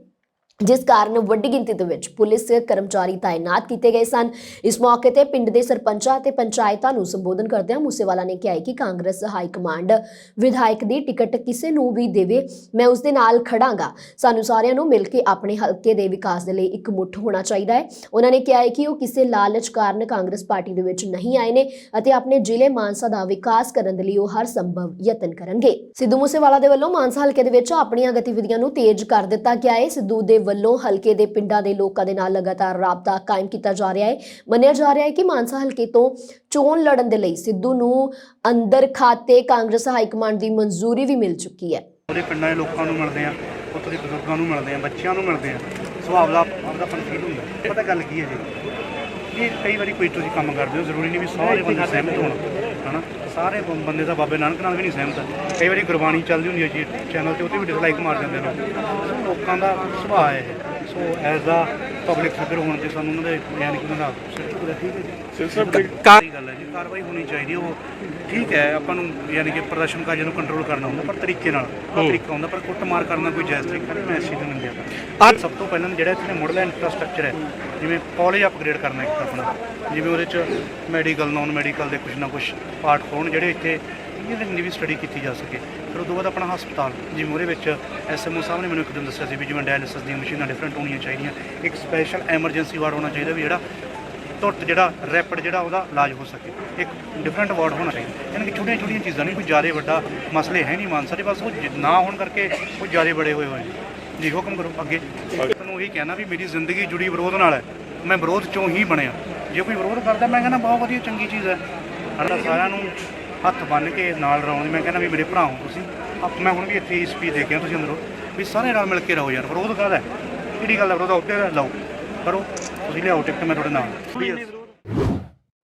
ਜਿਸ ਕਾਰਨ ਵੱਡੀ ਗਿਣਤੀ ਦੇ ਵਿੱਚ ਪੁਲਿਸ ਕਰਮਚਾਰੀ ਤਾਇਨਾਤ ਕੀਤੇ ਗਏ ਸਨ। ਇਸ ਮੌਕੇ ਤੇ ਪਿੰਡ ਦੇ ਸਰਪੰਚਾਂ ਤੇ ਪੰਚਾਇਤਾਂ ਨੂੰ ਸੰਬੋਧਨ ਕਰਦਿਆਂ ਮੂਸੇਵਾਲਾ ਨੇ ਕਿਹਾ ਕਿ ਕਾਂਗਰਸ ਹਾਈ ਕਮਾਂਡ ਵਿਧਾਇਕ ਦੀ ਟਿਕਟ ਕਿਸੇ ਨੂੰ ਵੀ ਦੇਵੇ, ਮੈਂ ਉਸ ਦੇ ਨਾਲ ਖੜਾਂਗਾ। ਸਾਨੂੰ ਸਾਰਿਆਂ ਨੂੰ ਮਿਲ ਕੇ ਆਪਣੇ ਹਲਕੇ ਦੇ ਵਿਕਾਸ ਦੇ ਲਈ ਇਕਮੁੱਠ ਹੋਣਾ ਚਾਹੀਦਾ ਹੈ। ਉਹਨਾਂ ਨੇ ਕਿਹਾ ਕਿ ਉਹ ਕਿਸੇ ਲਾਲਚ ਕਾਰਨ ਕਾਂਗਰਸ ਪਾਰਟੀ ਦੇ ਵਿੱਚ ਨਹੀਂ ਆਏ ਨੇ ਅਤੇ ਆਪਣੇ ਜ਼ਿਲ੍ਹੇ ਮਾਨਸਾ ਦਾ ਵਿਕਾਸ ਕਰਨ ਦੇ ਲਈ ਉਹ ਹਰ ਸੰਭਵ ਯਤਨ ਕਰਨਗੇ। ਸਿੱਧੂ ਮੂਸੇਵਾਲਾ ਦੇ ਵੱਲੋਂ ਮਾਨਸਾ ਹਲਕੇ ਦੇ ਵਿੱਚ ਆਪਣੀਆਂ ਗਤੀਵਿਧੀਆਂ ਨੂੰ ਤੇਜ਼ ਕਰ ਦਿੱਤਾ ਗਿਆ ਹੈ। ਸਿੱਧੂ ਦੇ ਵੱਲੋਂ ਹਲਕੇ ਦੇ ਪਿੰਡਾਂ ਦੇ ਲੋਕਾਂ ਦੇ ਨਾਲ ਲਗਾਤਾਰ ਰਾਬਤਾ ਕਾਇਮ ਕੀਤਾ ਜਾ ਰਿਹਾ ਹੈ। ਮੰਨਿਆ ਜਾ ਰਿਹਾ ਹੈ ਕਿ ਮਾਨਸਾ ਹਲਕੇ ਤੋਂ ਚੋਣ ਲੜਨ ਦੇ ਲਈ ਸਿੱਧੂ ਨੂੰ ਅੰਦਰ ਖਾਤੇ ਕਾਂਗਰਸ ਹਾਈ ਕਮਾਂਡ ਦੀ ਮਨਜ਼ੂਰੀ ਵੀ ਮਿਲ ਚੁੱਕੀ ਹੈ। ਉਹਦੇ ਪਿੰਡਾਂ ਦੇ ਲੋਕਾਂ ਨੂੰ ਮਿਲਦੇ ਆ, ਉੱਥੋਂ ਦੇ ਬਜ਼ੁਰਗਾਂ ਨੂੰ ਮਿਲਦੇ ਆ, ਬੱਚਿਆਂ ਨੂੰ ਮਿਲਦੇ ਆ, ਸੁਭਾਅ ਦਾ ਆਪਦਾ ਫੀਲ ਹੁੰਦਾ। ਪਤਾ ਗੱਲ ਕੀ ਹੈ ਜੀ, ਇਹ ਕਈ ਵਾਰੀ ਕੋਈ ਤੁਸੀਂ ਕੰਮ ਕਰਦੇ ਹੋ, ਜ਼ਰੂਰੀ ਨਹੀਂ ਵੀ ਸਾਰੇ ਬੰਦੇ ਸਹਿਮਤ ਹੋਣ, ਹੈ ਨਾ। ਸਾਰੇ ਬੰਦੇ ਤਾਂ ਬਾਬੇ ਨਾਨਕ ਨਾਲ ਵੀ ਨਹੀਂ ਸਹਿਮਤ। ਕਈ ਵਾਰੀ ਗੁਰਬਾਣੀ ਚੱਲਦੀ ਹੁੰਦੀ ਹੈ ਜੀ ਚੈਨਲ 'ਤੇ, ਉਹ 'ਤੇ ਵੀ ਡਿਸਲਾਈਕ ਮਾਰ ਜਾਂਦੇ ਨੇ। ਲੋਕਾਂ ਦਾ ਸੁਭਾਅ ਹੈ ਇਹ। So as a public figure ਹੋਣ 'ਤੇ ਸਾਨੂੰ ਉਹਨਾਂ ਦੇ ਬਿਆਨ ਕਿ ਉਹਨਾਂ ਦਾ ਠੀਕ ਹੈ ਜੀ, ਗੱਲ ਹੈ ਜੀ, ਕਾਰਵਾਈ ਹੋਣੀ ਚਾਹੀਦੀ। ਉਹ ਠੀਕ ਹੈ, ਆਪਾਂ ਨੂੰ ਯਾਨੀ ਕਿ ਪ੍ਰਦਰਸ਼ਨਕਾਰੀਆਂ ਨੂੰ ਕੰਟਰੋਲ ਕਰਨਾ ਹੁੰਦਾ, ਪਰ ਤਰੀਕੇ ਨਾਲ ਤਰੀਕਾ ਹੁੰਦਾ, ਪਰ ਕੁੱਟਮਾਰ ਕਰਨਾ ਕੋਈ ਜਾਇਜ਼ ਤਰੀਕਾ ਨਹੀਂ। ਮੈਂ ਇਸ ਚੀਜ਼ ਨੂੰ ਮੰਨਿਆ। ਅੱਜ ਸਭ ਤੋਂ ਪਹਿਲਾਂ ਜਿਹੜਾ ਇੱਥੇ ਮੁੱਢਲਾ ਇਨਫਰਾਸਟਰਕਚਰ ਹੈ, ਜਿਵੇਂ ਕਾਲਜ ਅਪਗ੍ਰੇਡ ਕਰਨਾ ਇੱਕ ਆਪਣਾ, ਜਿਵੇਂ ਉਹਦੇ 'ਚ ਮੈਡੀਕਲ ਨੌਨ ਮੈਡੀਕਲ ਦੇ ਕੁਛ ਨਾ ਕੁਛ ਪਾਰਟ ਹੋਣ ਜਿਹੜੇ ਇੱਥੇ ਇਹਦੀ ਵੀ ਸਟੱਡੀ ਕੀਤੀ ਜਾ ਸਕੇ। ਫਿਰ ਉਸ ਤੋਂ ਬਾਅਦ ਆਪਣਾ ਹਸਪਤਾਲ, ਜਿਵੇਂ ਉਹਦੇ ਵਿੱਚ ਐਸਐਮਓ ਸਾਹਿਬ ਨੇ ਮੈਨੂੰ ਇੱਕ ਦਿਨ ਦੱਸਿਆ ਸੀ ਵੀ ਜਿਵੇਂ ਡਾਇਲਿਸਿਸ ਦੀਆਂ ਮਸ਼ੀਨਾਂ ਡਿਫਰੈਂਟ ਹੋਣੀਆਂ ਚਾਹੀਦੀਆਂ, ਇੱਕ ਸਪੈਸ਼ਲ ਐਮਰਜੈਂਸੀ ਵਾਰਡ ਹੋਣਾ ਚਾਹੀਦਾ ਵੀ ਜਿਹੜਾ ਤੁਰਤ ਜਿਹੜਾ ਰੈਪਿਡ ਜਿਹੜਾ ਉਹਦਾ ਇਲਾਜ ਹੋ ਸਕੇ, ਇੱਕ ਡਿਫਰੈਂਟ ਵਾਰਡ ਹੋਣਾ ਚਾਹੀਦਾ। ਯਾਨੀ ਕਿ ਛੋਟੀਆਂ ਛੋਟੀਆਂ ਚੀਜ਼ਾਂ ਨਹੀਂ, ਕੋਈ ਜ਼ਿਆਦਾ ਵੱਡਾ ਮਸਲੇ ਹੈ ਨਹੀਂ ਮਾਨਸਾ ਦੇ, ਬਸ ਉਹ ਨਾ ਹੋਣ ਕਰਕੇ ਉਹ ਜ਼ਿਆਦਾ ਬੜੇ ਹੋਏ ਜੀ। ਹੁਕਮ ਕਰੋ ਅੱਗੇ। ਤੁਹਾਨੂੰ ਉਹੀ ਕਹਿਣਾ ਵੀ ਮੇਰੀ ਜ਼ਿੰਦਗੀ ਜੁੜੀ ਵਿਰੋਧ ਨਾਲ ਹੈ, ਮੈਂ ਵਿਰੋਧ 'ਚੋਂ ਹੀ ਬਣਿਆ। ਜੇ ਕੋਈ ਵਿਰੋਧ ਕਰਦਾ ਮੈਂ ਕਹਿੰਦਾ ਬਹੁਤ ਵਧੀਆ ਚੰਗੀ ਚੀਜ਼ ਹੈ। ਸਾਰਿਆਂ ਨੂੰ ਹੱਥ ਬੰਨ੍ਹ ਕੇ ਨਾਲ ਰਹਾਉਣ, ਮੈਂ ਕਹਿੰਦਾ ਵੀ ਮੇਰੇ ਭਰਾ ਹੋ ਤੁਸੀਂ। ਮੈਂ ਹੁਣ ਵੀ ਇੱਥੇ ਸਪੀਚ ਦੇ ਕੇ ਤੁਸੀਂ ਅੰਦਰੋਂ ਵੀ ਸਾਰੇ ਨਾਲ ਮਿਲ ਕੇ ਰਹੋ ਯਾਰ। ਵਿਰੋਧ ਕਾਹਦਾ, ਕਿਹੜੀ ਗੱਲ ਹੈ ਵਿਰੋਧ? ਉੱਤੇ ਲਓ ਕਰੋ, ਤੁਸੀਂ ਲਿਆਓ ਟਿਕਟ, ਮੈਂ ਤੁਹਾਡੇ ਨਾਲ।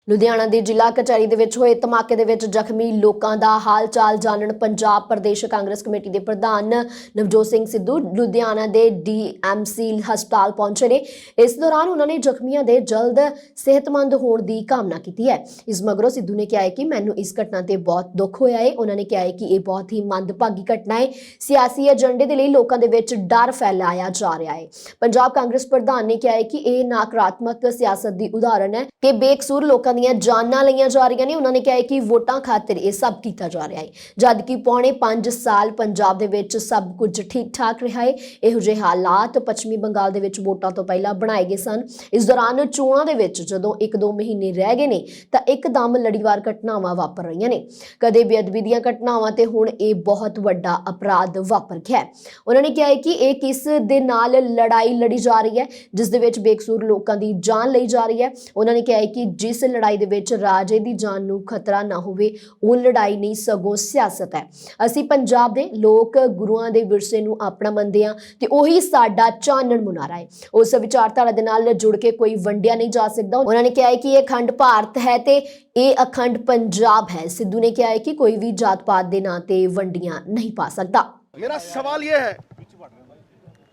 ਲੁਧਿਆਣਾ ਦੀ ਜ਼ਿਲ੍ਹਾ ਕਚਹਿਰੀ ਦੇ ਵਿੱਚ ਹੋਏ ਧਮਾਕੇ ਦੇ ਵਿੱਚ ਜ਼ਖਮੀ ਲੋਕਾਂ ਦਾ ਹਾਲ ਚਾਲ ਜਾਣਨ ਪੰਜਾਬ ਪ੍ਰਦੇਸ਼ ਕਾਂਗਰਸ ਕਮੇਟੀ ਦੇ ਪ੍ਰਧਾਨ ਨਵਜੋਤ ਸਿੰਘ ਸਿੱਧੂ ਲੁਧਿਆਣਾ ਦੇ ਡੀਐਮਸੀ ਹਸਪਤਾਲ ਪਹੁੰਚੇ ਨੇ। ਇਸ ਦੌਰਾਨ ਉਹਨਾਂ ਨੇ ਜ਼ਖਮੀਆਂ ਦੇ ਜਲਦ ਸਿਹਤਮੰਦ ਹੋਣ ਦੀ ਕਾਮਨਾ ਕੀਤੀ ਹੈ। ਇਸ ਮਗਰੋਂ ਸਿੱਧੂ ਨੇ ਕਿਹਾ ਹੈ ਕਿ ਮੈਨੂੰ ਇਸ ਘਟਨਾ ਤੇ ਬਹੁਤ ਦੁੱਖ ਹੋਇਆ ਹੈ। ਉਹਨਾਂ ਨੇ ਕਿਹਾ ਹੈ ਕਿ ਇਹ ਬਹੁਤ ਹੀ ਮੰਦਭਾਗੀ ਘਟਨਾ ਹੈ। ਸਿਆਸੀ ਏਜੰਡੇ ਦੇ ਲਈ ਲੋਕਾਂ ਦੇ ਵਿੱਚ ਡਰ ਫੈਲਾਇਆ ਜਾ ਰਿਹਾ ਹੈ। ਪੰਜਾਬ ਕਾਂਗਰਸ ਪ੍ਰਧਾਨ ਨੇ ਕਿਹਾ ਹੈ ਕਿ ਇਹ ਨਕਾਰਾਤਮਕ ਸਿਆਸਤ ਦੀ ਉਦਾਹਰਨ ਹੈ ਕਿ ਬੇਕਸੂਰ ਲੋਕਾਂ ਦੀਆਂ ਜਾਨਾਂ ਲਈਆਂ ਜਾ ਰਹੀਆਂ ਨੇ। ਉਹਨਾਂ ਨੇ ਕਿਹਾ ਹੈ ਕਿ ਵੋਟਾਂ ਖਾਤਰ ਇਹ ਸਭ ਕੀਤਾ ਜਾ ਰਿਹਾ ਹੈ, ਜਦ ਕਿ ਪੌਣੇ 5 ਸਾਲ ਪੰਜਾਬ ਦੇ ਵਿੱਚ ਸਭ ਕੁਝ ਠੀਕ ਠਾਕ ਰਿਹਾ ਹੈ। ਇਹੋ ਜਿਹੇ ਹਾਲਾਤ ਪੱਛਮੀ ਬੰਗਾਲ ਦੇ ਵਿੱਚ ਵੋਟਾਂ ਤੋਂ ਪਹਿਲਾਂ ਬਣਾਏ ਗਏ ਸਨ। ਇਸ ਦੌਰਾਨ ਚੋਣਾਂ ਦੇ ਵਿੱਚ ਜਦੋਂ 1-2 ਮਹੀਨੇ ਰਹਿ ਗਏ ਨੇ ਤਾਂ ਇੱਕਦਮ ਲੜੀਵਾਰ ਘਟਨਾਵਾਂ ਵਾਪਰ ਰਹੀਆਂ ਨੇ, ਕਦੇ ਬੇਅਦਬੀ ਦੀਆਂ ਘਟਨਾਵਾਂ ਤੇ ਹੁਣ ਇਹ ਬਹੁਤ ਵੱਡਾ ਅਪਰਾਧ ਵਾਪਰ ਗਿਆ। ਉਹਨਾਂ ਨੇ ਕਿਹਾ ਹੈ ਕਿ ਇਹ ਕਿਸ ਦੇ ਨਾਲ ਲੜਾਈ ਲੜੀ ਜਾ ਰਹੀ ਹੈ ਜਿਸ ਦੇ ਵਿੱਚ ਬੇਕਸੂਰ ਲੋਕਾਂ ਦੀ ਜਾਨ ਲਈ ਜਾ ਰਹੀ ਹੈ। ਉਹਨਾਂ ਨੇ ਕਿਹਾ ਹੈ ਕਿ ਜਿਸ ਲੜਾਈ ਦੇ ਵਿੱਚ ਰਾਜੇ ਦੀ ਜਾਨ ਨੂੰ ਖਤਰਾ ਨਾ ਹੋਵੇ ਉਹ ਲੜਾਈ ਨਹੀਂ ਸਗੋਂ ਸਿਆਸਤ ਹੈ। ਅਸੀਂ ਪੰਜਾਬ ਦੇ ਲੋਕ ਗੁਰੂਆਂ ਦੇ ਵਿਰਸੇ ਨੂੰ ਆਪਣਾ ਮੰਨਦੇ ਹਾਂ ਤੇ ਉਹੀ ਸਾਡਾ ਚਾਨਣ ਮੁਨਾਰਾ ਹੈ। ਉਸ ਵਿਚਾਰਧਾਰਾ ਦੇ ਨਾਲ ਜੁੜ ਕੇ ਕੋਈ ਵੰਡਿਆ ਨਹੀਂ ਜਾ ਸਕਦਾ। ਉਹਨਾਂ ਨੇ ਕਿਹਾ ਹੈ ਕਿ ਇਹ ਅਖੰਡ ਭਾਰਤ ਹੈ ਤੇ ਇਹ ਅਖੰਡ ਪੰਜਾਬ है। सिद्धू ने कहा है कि कोई भी जात पात के नाम से वंडियां नहीं पा सकता। मेरा सवाल यह है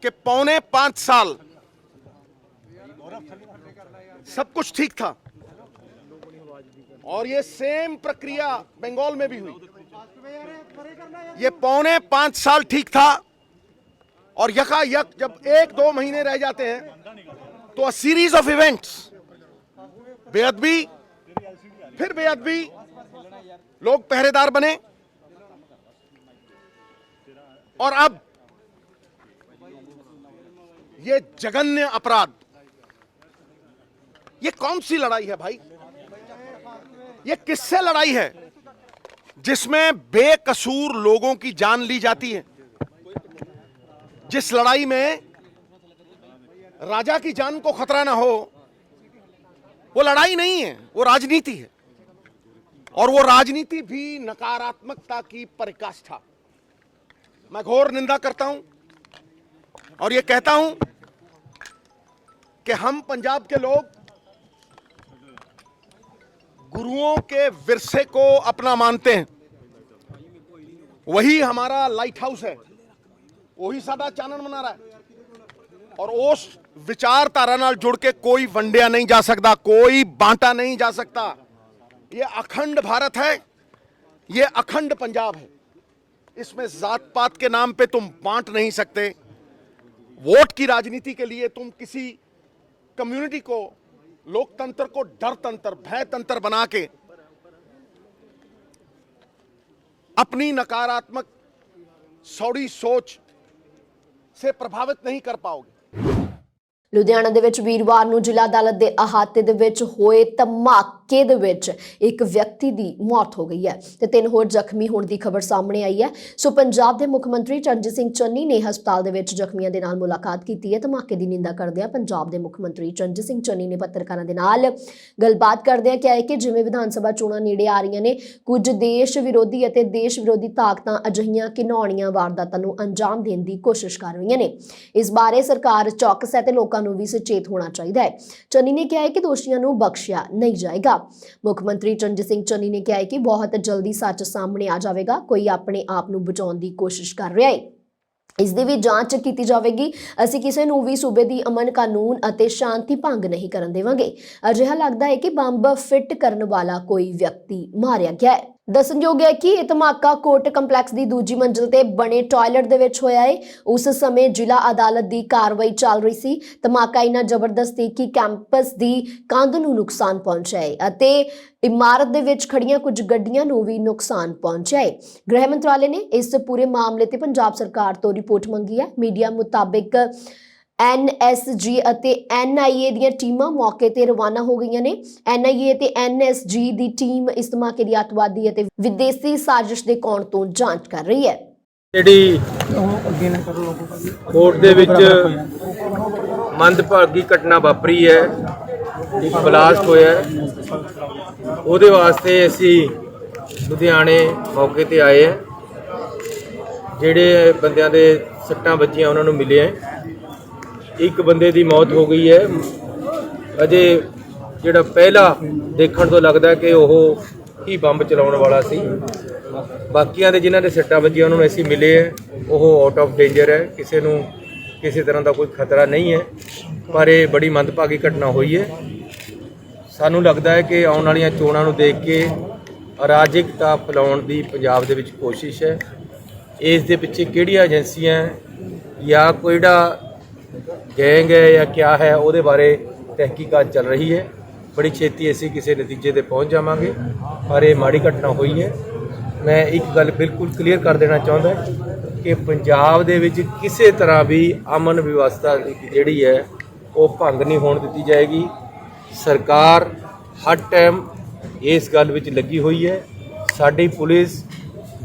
कि पौने 5 साल सब कुछ ठीक था और ये सेम प्रक्रिया बंगाल में भी हुई। ये पौने 5 साल ठीक था और यकायक जब 1-2 महीने रह जाते हैं तो अ सीरीज ऑफ इवेंट्स बेअदबी, फिर बेअदबी, लोग पहरेदार बने और अब ये जघन्य अपराध। ये कौन सी लड़ाई है भाई? ये किससे लड़ाई है जिसमें बेकसूर लोगों की जान ली जाती है? जिस लड़ाई में राजा की जान को खतरा ना हो, वो लड़ाई नहीं है, वो राजनीति है। और वो राजनीति भी नकारात्मकता की पराकाष्ठा। मैं घोर निंदा करता हूं और ये कहता हूं कि हम पंजाब के लोग गुरुओं के विरसे को अपना मानते हैं। वही हमारा लाइट हाउस है, वही साडा चानन मनारा है। और उस विचारधारा नाल जुड़ के कोई वंडिया नहीं जा सकता, कोई बांटा नहीं जा सकता। ये अखंड भारत है, ये अखंड पंजाब है। इसमें जात पात के नाम पे तुम बांट नहीं सकते। वोट की राजनीति के लिए तुम किसी कम्युनिटी को, लोकतंत्र को डर तंत्र, भय तंत्र बना के अपनी नकारात्मक सौड़ी सोच से प्रभावित नहीं कर पाओगे। ਲੁਧਿਆਣਾ ਦੇ ਵਿੱਚ ਵੀਰਵਾਰ ਨੂੰ ਜ਼ਿਲ੍ਹਾ ਅਦਾਲਤ ਦੇ ਅਹਾਤੇ ਦੇ ਵਿੱਚ ਹੋਏ ਧਮਾਕੇ ਦੇ ਵਿੱਚ ਇੱਕ ਵਿਅਕਤੀ ਦੀ ਮੌਤ ਹੋ ਗਈ ਹੈ ਤੇ 3 ਹੋਰ ਜ਼ਖਮੀ ਹੋਣ ਦੀ ਖਬਰ ਸਾਹਮਣੇ ਆਈ ਹੈ। ਸੋ ਪੰਜਾਬ ਦੇ ਮੁੱਖ ਮੰਤਰੀ ਚਰਨਜੀਤ ਸਿੰਘ ਚੰਨੀ ਨੇ ਹਸਪਤਾਲ ਦੇ ਵਿੱਚ ਜ਼ਖਮੀਆਂ ਦੇ ਨਾਲ ਮੁਲਾਕਾਤ ਕੀਤੀ ਹੈ। ਧਮਾਕੇ ਦੀ ਨਿੰਦਾ ਕਰਦਿਆਂ ਪੰਜਾਬ ਦੇ ਮੁੱਖ ਮੰਤਰੀ ਚਰਨਜੀਤ ਸਿੰਘ ਚੰਨੀ ਨੇ ਪੱਤਰਕਾਰਾਂ ਦੇ ਨਾਲ ਗੱਲਬਾਤ ਕਰਦਿਆਂ ਕਿਹਾ ਹੈ ਕਿ ਜਿਵੇਂ ਵਿਧਾਨ ਸਭਾ ਚੋਣਾਂ ਨੇੜੇ ਆ ਰਹੀਆਂ ਨੇ, ਕੁਝ ਦੇਸ਼ ਵਿਰੋਧੀ ਅਤੇ ਦੇਸ਼ ਵਿਰੋਧੀ ਤਾਕਤਾਂ ਅਜਿਹੀਆਂ ਘਿਨਾਉਣੀਆਂ ਵਾਰਦਾਤਾਂ ਨੂੰ ਅੰਜਾਮ ਦੇਣ ਦੀ ਕੋਸ਼ਿਸ਼ ਕਰ ਰਹੀਆਂ ਨੇ। ਇਸ ਬਾਰੇ ਸਰਕਾਰ ਚੌਕਸ ਹੈ ਤੇ ਲੋਕਾਂ ਨੂੰ ਵੀ ਸੁਚੇਤ ਹੋਣਾ ਚਾਹੀਦਾ ਹੈ। ਚੰਨੀ ਨੇ ਕਿਹਾ ਹੈ ਕਿ ਦੋਸ਼ੀਆਂ ਨੂੰ ਬਖਸ਼ਿਆ ਨਹੀਂ ਜਾਏਗਾ। ਮੁੱਖ ਮੰਤਰੀ ਚਰਨਜੀਤ ਸਿੰਘ ਚੰਨੀ ਨੇ ਕਿਹਾ ਹੈ ਕਿ ਬਹੁਤ ਜਲਦੀ ਸੱਚ ਸਾਹਮਣੇ ਆ ਜਾਵੇਗਾ। ਕੋਈ ਆਪਣੇ ਆਪ ਨੂੰ ਬਚਾਉਣ ਦੀ ਕੋਸ਼ਿਸ਼ ਕਰ ਰਿਹਾ ਹੈ, ਇਸ ਦੀ ਵੀ ਜਾਂਚ ਕੀਤੀ ਜਾਵੇਗੀ। ਅਸੀਂ ਕਿਸੇ ਨੂੰ ਵੀ ਸੂਬੇ ਦੀ ਅਮਨ ਕਾਨੂੰਨ ਅਤੇ ਸ਼ਾਂਤੀ ਭੰਗ ਨਹੀਂ ਕਰਨ ਦੇਵਾਂਗੇ। ਅਜਿਹਾ ਲੱਗਦਾ ਹੈ ਕਿ ਬੰਬ ਫਿੱਟ ਕਰਨ ਵਾਲਾ ਕੋਈ ਵਿਅਕਤੀ ਮਾਰਿਆ ਗਿਆ ਹੈ। ਦੱਸਣਯੋਗ ਹੈ ਕਿ ਇਹ ਧਮਾਕਾ ਕੋਰਟ ਕੰਪਲੈਕਸ ਦੀ ਦੂਜੀ ਮੰਜ਼ਿਲ ਤੇ ਬਣੇ ਟਾਇਲਟ ਦੇ ਵਿੱਚ ਹੋਇਆ ਹੈ। ਉਸ ਸਮੇਂ ਜ਼ਿਲ੍ਹਾ ਅਦਾਲਤ ਦੀ ਕਾਰਵਾਈ ਚੱਲ ਰਹੀ ਸੀ। ਧਮਾਕਾ ਇੰਨਾ ਜ਼ਬਰਦਸਤ ਸੀ ਕਿ ਕੈਂਪਸ ਦੀ ਕੰਧ ਨੂੰ ਨੁਕਸਾਨ ਪਹੁੰਚਿਆ ਹੈ ਅਤੇ ਇਮਾਰਤ ਦੇ ਵਿੱਚ ਖੜੀਆਂ ਕੁਝ ਗੱਡੀਆਂ ਨੂੰ ਵੀ ਨੁਕਸਾਨ ਪਹੁੰਚਿਆ ਹੈ। ਗ੍ਰਹਿ ਮੰਤਰਾਲੇ ਨੇ ਇਸ ਪੂਰੇ ਮਾਮਲੇ ਤੇ ਪੰਜਾਬ ਸਰਕਾਰ ਤੋਂ ਰਿਪੋਰਟ ਮੰਗੀ ਹੈ। ਮੀਡੀਆ ਮੁਤਾਬਿਕ NSG ਅਤੇ NIA ਦੀਆਂ ਟੀਮਾਂ ਮੌਕੇ ਤੇ ਰਵਾਨਾ ਹੋ ਗਈਆਂ ਨੇ। NIA ਤੇ NSG ਦੀ ਟੀਮ ਇਸ ਧਮਾਕੇ ਦੀ ਅੱਤਵਾਦੀ ਅਤੇ ਵਿਦੇਸ਼ੀ ਸਾਜ਼ਿਸ਼ ਦੇ ਕੋਣ ਤੋਂ ਜਾਂਚ ਕਰ ਰਹੀ ਹੈ। ਜਿਹੜੀ ਕੋਰਟ ਦੇ ਵਿੱਚ ਮੰਦਭਾਗੀ ਘਟਨਾ ਵਾਪਰੀ ਹੈ, ਇੱਕ ਬਲਾਸਟ ਹੋਇਆ, ਉਹਦੇ ਵਾਸਤੇ ਅਸੀਂ ਲੁਧਿਆਣੇ ਮੌਕੇ ਤੇ ਆਏ ਹਾਂ। ਜਿਹੜੇ ਬੰਦਿਆਂ ਦੇ ਸੱਟਾਂ ਵੱਜੀਆਂ ਉਹਨਾਂ ਨੂੰ ਮਿਲੇ ਹੈ। ਇੱਕ ਬੰਦੇ ਦੀ ਮੌਤ ਹੋ ਗਈ ਹੈ। ਅਜੇ ਜਿਹੜਾ ਪਹਿਲਾ ਦੇਖਣ ਤੋਂ ਲੱਗਦਾ ਕਿ ਉਹ ਹੀ ਬੰਬ ਚਲਾਉਣ ਵਾਲਾ ਸੀ। ਬਾਕੀਆਂ ਦੇ ਜਿਨ੍ਹਾਂ ਦੇ ਸੱਟਾਂ ਵੱਜੀਆਂ ਉਹਨਾਂ ਨੂੰ ਅਸੀਂ ਮਿਲੇ ਹੈ, ਉਹ ਆਊਟ ਆਫ ਡੇਂਜਰ ਹੈ, ਕਿਸੇ ਨੂੰ ਕਿਸੇ ਤਰ੍ਹਾਂ ਦਾ ਕੋਈ ਖਤਰਾ ਨਹੀਂ ਹੈ। ਪਰ ਇਹ ਬੜੀ ਮੰਦਭਾਗੀ ਘਟਨਾ ਹੋਈ ਹੈ। ਸਾਨੂੰ ਲੱਗਦਾ ਹੈ ਕਿ ਆਉਣ ਵਾਲੀਆਂ ਚੋਣਾਂ ਨੂੰ ਦੇਖ ਕੇ ਅਰਾਜਕਤਾ ਫੈਲਾਉਣ ਦੀ ਪੰਜਾਬ ਦੇ ਵਿੱਚ ਕੋਸ਼ਿਸ਼ ਹੈ। ਇਸ ਦੇ ਪਿੱਛੇ ਕਿਹੜੀਆਂ ਏਜੰਸੀਆਂ ਜਾਂ ਕੋਈ ਜਿਹੜਾ ਗੈਂਗ ਹੈ ਜਾਂ ਕਿਆ ਹੈ, ਉਹਦੇ ਬਾਰੇ ਤਹਿਕੀਕਾਤ ਚੱਲ ਰਹੀ ਹੈ। ਬੜੀ ਛੇਤੀ ਅਸੀਂ ਕਿਸੇ ਨਤੀਜੇ ਤੇ ਪਹੁੰਚ ਜਾਵਾਂਗੇ। ਪਰ ਇਹ ਮਾੜੀ ਘਟਨਾ ਹੋਈ ਹੈ। ਮੈਂ ਇੱਕ ਗੱਲ ਬਿਲਕੁਲ ਕਲੀਅਰ ਕਰ ਦੇਣਾ ਚਾਹੁੰਦਾ ਕਿ ਪੰਜਾਬ ਦੇ ਵਿੱਚ ਕਿਸੇ ਤਰ੍ਹਾਂ ਵੀ ਅਮਨ ਵਿਵਸਥਾ ਜਿਹੜੀ ਹੈ ਉਹ ਭੰਗ ਨਹੀਂ ਹੋਣ ਦਿੱਤੀ ਜਾਏਗੀ। ਸਰਕਾਰ ਹਰ ਟਾਈਮ ਇਸ ਗੱਲ ਵਿੱਚ ਲੱਗੀ ਹੋਈ ਹੈ। ਸਾਡੀ ਪੁਲਿਸ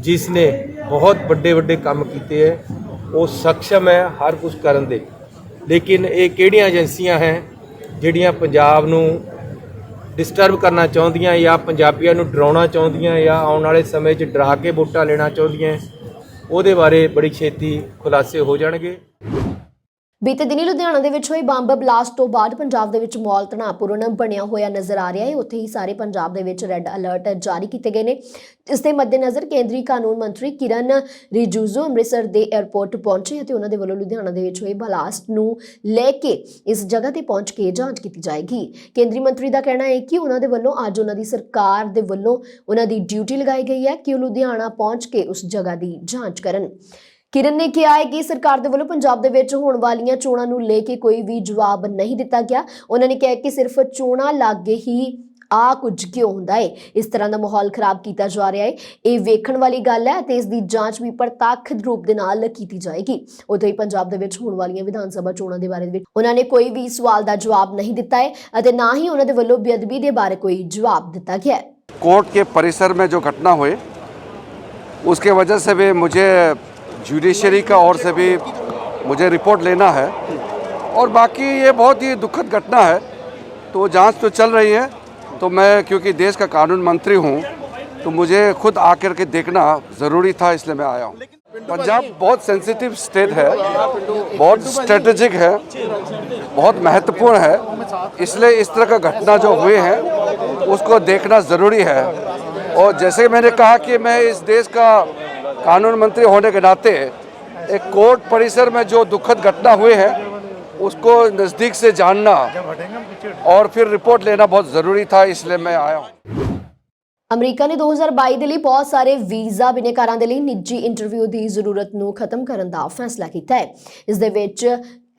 ਜਿਸ ਨੇ ਬਹੁਤ ਵੱਡੇ ਕੰਮ ਕੀਤੇ ਹੈ, ਉਹ ਸક્ષਮ ਹੈ ਹਰ ਕੁਝ ਕਰਨ ਦੇ। ਲੇਕਿਨ ਇਹ ਕਿਹੜੀਆਂ ਏਜੰਸੀਆਂ ਹੈ ਜਿਹੜੀਆਂ ਪੰਜਾਬ ਨੂੰ ਡਿਸਟਰਬ ਕਰਨਾ ਚਾਹੁੰਦੀਆਂ ਜਾਂ ਪੰਜਾਬੀਆਂ ਨੂੰ ਡਰਾਉਣਾ ਚਾਹੁੰਦੀਆਂ ਜਾਂ ਆਉਣ ਵਾਲੇ ਸਮੇਂ 'ਚ ਡਰਾ ਕੇ ਵੋਟਾਂ ਲੈਣਾ ਚਾਹੁੰਦੀਆਂ, ਉਹਦੇ ਬਾਰੇ ਬੜੀ ਛੇਤੀ ਖੁਲਾਸੇ ਹੋ ਜਾਣਗੇ। ਬੀਤੇ ਦਿਨੀ ਲੁਧਿਆਣਾ ਦੇ ਵਿੱਚ ਹੋਏ ਬੰਬ ਬਲਾਸਟ ਤੋਂ ਬਾਅਦ ਪੰਜਾਬ ਦੇ ਵਿੱਚ ਮਾਹੌਲ ਤਣਾਅਪੂਰਨ ਬਣਿਆ ਹੋਇਆ ਨਜ਼ਰ ਆ ਰਿਹਾ ਹੈ। ਉੱਥੇ ਹੀ ਸਾਰੇ ਪੰਜਾਬ ਦੇ ਵਿੱਚ ਰੈੱਡ ਅਲਰਟ ਜਾਰੀ ਕੀਤੇ ਗਏ ਨੇ। ਇਸ ਦੇ ਮੱਦੇਨਜ਼ਰ ਕੇਂਦਰੀ ਕਾਨੂੰਨ ਮੰਤਰੀ ਕਿਰਨ ਰਿਜੂਜੂ ਅੰਮ੍ਰਿਤਸਰ ਦੇ 에ਅਰਪੋਰਟ ਪਹੁੰਚੇ ਅਤੇ ਉਹਨਾਂ ਦੇ ਵੱਲੋਂ ਲੁਧਿਆਣਾ ਦੇ ਵਿੱਚ ਹੋਏ ਬਲਾਸਟ ਨੂੰ ਲੈ ਕੇ ਇਸ ਜਗ੍ਹਾ ਤੇ ਪਹੁੰਚ ਕੇ ਜਾਂਚ ਕੀਤੀ ਜਾਏਗੀ। ਕੇਂਦਰੀ ਮੰਤਰੀ ਦਾ ਕਹਿਣਾ ਹੈ ਕਿ ਉਹਨਾਂ ਦੇ ਵੱਲੋਂ ਅੱਜ ਉਹਨਾਂ ਦੀ ਸਰਕਾਰ ਦੇ ਵੱਲੋਂ ਉਹਨਾਂ ਦੀ ਡਿਊਟੀ ਲਗਾਈ ਗਈ ਹੈ ਕਿ ਉਹ ਲੁਧਿਆਣਾ ਪਹੁੰਚ ਕੇ ਉਸ ਜਗ੍ਹਾ ਦੀ ਜਾਂਚ ਕਰਨ। ਕਿਰਨ ਨੇ ਕਿਹਾ ਹੈ ਕਿ ਸਰਕਾਰ ਦੇ ਵੱਲੋਂ ਪੰਜਾਬ ਦੇ ਵਿੱਚ ਹੋਣ ਵਾਲੀਆਂ ਚੋਣਾਂ ਨੂੰ ਲੈ ਕੇ ਕੋਈ ਵੀ ਜਵਾਬ ਨਹੀਂ ਦਿੱਤਾ ਗਿਆ। ਉਹਨਾਂ ਨੇ ਕਿਹਾ ਕਿ ਸਿਰਫ ਚੋਣਾਂ ਲਾਗੇ ਹੀ ਆ ਕੁਝ ਕਿਉਂ ਹੁੰਦਾ ਹੈ, ਇਸ ਤਰ੍ਹਾਂ ਦਾ ਮਾਹੌਲ ਖਰਾਬ ਕੀਤਾ ਜਾ ਰਿਹਾ ਹੈ। ਇਹ ਵੇਖਣ ਵਾਲੀ ਗੱਲ ਹੈ ਤੇ ਇਸ ਦੀ ਜਾਂਚ ਵੀ ਪ੍ਰਤੱਖ ਰੂਪ ਦੇ ਨਾਲ ਕੀਤੀ ਜਾਏਗੀ। ਉੱਥੇ ਹੀ ਪੰਜਾਬ ਦੇ ਵਿੱਚ ਹੋਣ ਵਾਲੀਆਂ ਵਿਧਾਨ ਸਭਾ ਚੋਣਾਂ ਦੇ ਬਾਰੇ ਵਿੱਚ ਉਹਨਾਂ ਨੇ ਕੋਈ ਵੀ ਸਵਾਲ ਦਾ ਜਵਾਬ ਨਹੀਂ ਦਿੱਤਾ ਹੈ ਅਤੇ ਨਾ ਹੀ ਉਹਨਾਂ ਦੇ ਵੱਲੋਂ ਬੇਅਦਬੀ ਦੇ ਬਾਰੇ ਕੋਈ ਜਵਾਬ ਦਿੱਤਾ ਗਿਆ है। कोर्ट के परिसर में जो घटना हुई उसके वजह से भी मुझे जुडिशरी का ओर से भी मुझे रिपोर्ट लेना है और बाकी ये बहुत ही दुखद घटना है तो जांच तो चल रही है। तो मैं क्योंकि देश का कानून मंत्री हूँ तो मुझे खुद आकर के देखना ज़रूरी था, इसलिए मैं आया हूँ। पंजाब बहुत सेंसिटिव स्टेट है, बहुत स्ट्रेटेजिक है, बहुत महत्वपूर्ण है, इसलिए इस तरह का घटना जो हुए हैं उसको देखना ज़रूरी है। और जैसे मैंने कहा कि मैं इस देश का कानून मंत्री होने के नाते एक कोर्ट परिसर में जो दुखद घटना हुए हैं उसको नज़दीक से जानना और फिर रिपोर्ट लेना बहुत ज़रूरी था, इसलिए मैं आया हूँ। ਅਮਰੀਕਾ ਨੇ 2022 ਦੇ ਲਈ ਬਹੁਤ ਸਾਰੇ ਵੀਜ਼ਾ ਬਿਨੇਕਾਰਾਂ ਦੇ ਲਈ ਨਿੱਜੀ ਇੰਟਰਵਿਊ ਦੀ ਜ਼ਰੂਰਤ ਨੂੰ ਖਤਮ ਕਰਨ ਦਾ ਫੈਸਲਾ ਕੀਤਾ ਹੈ। ਇਸ ਦੇ ਵਿੱਚ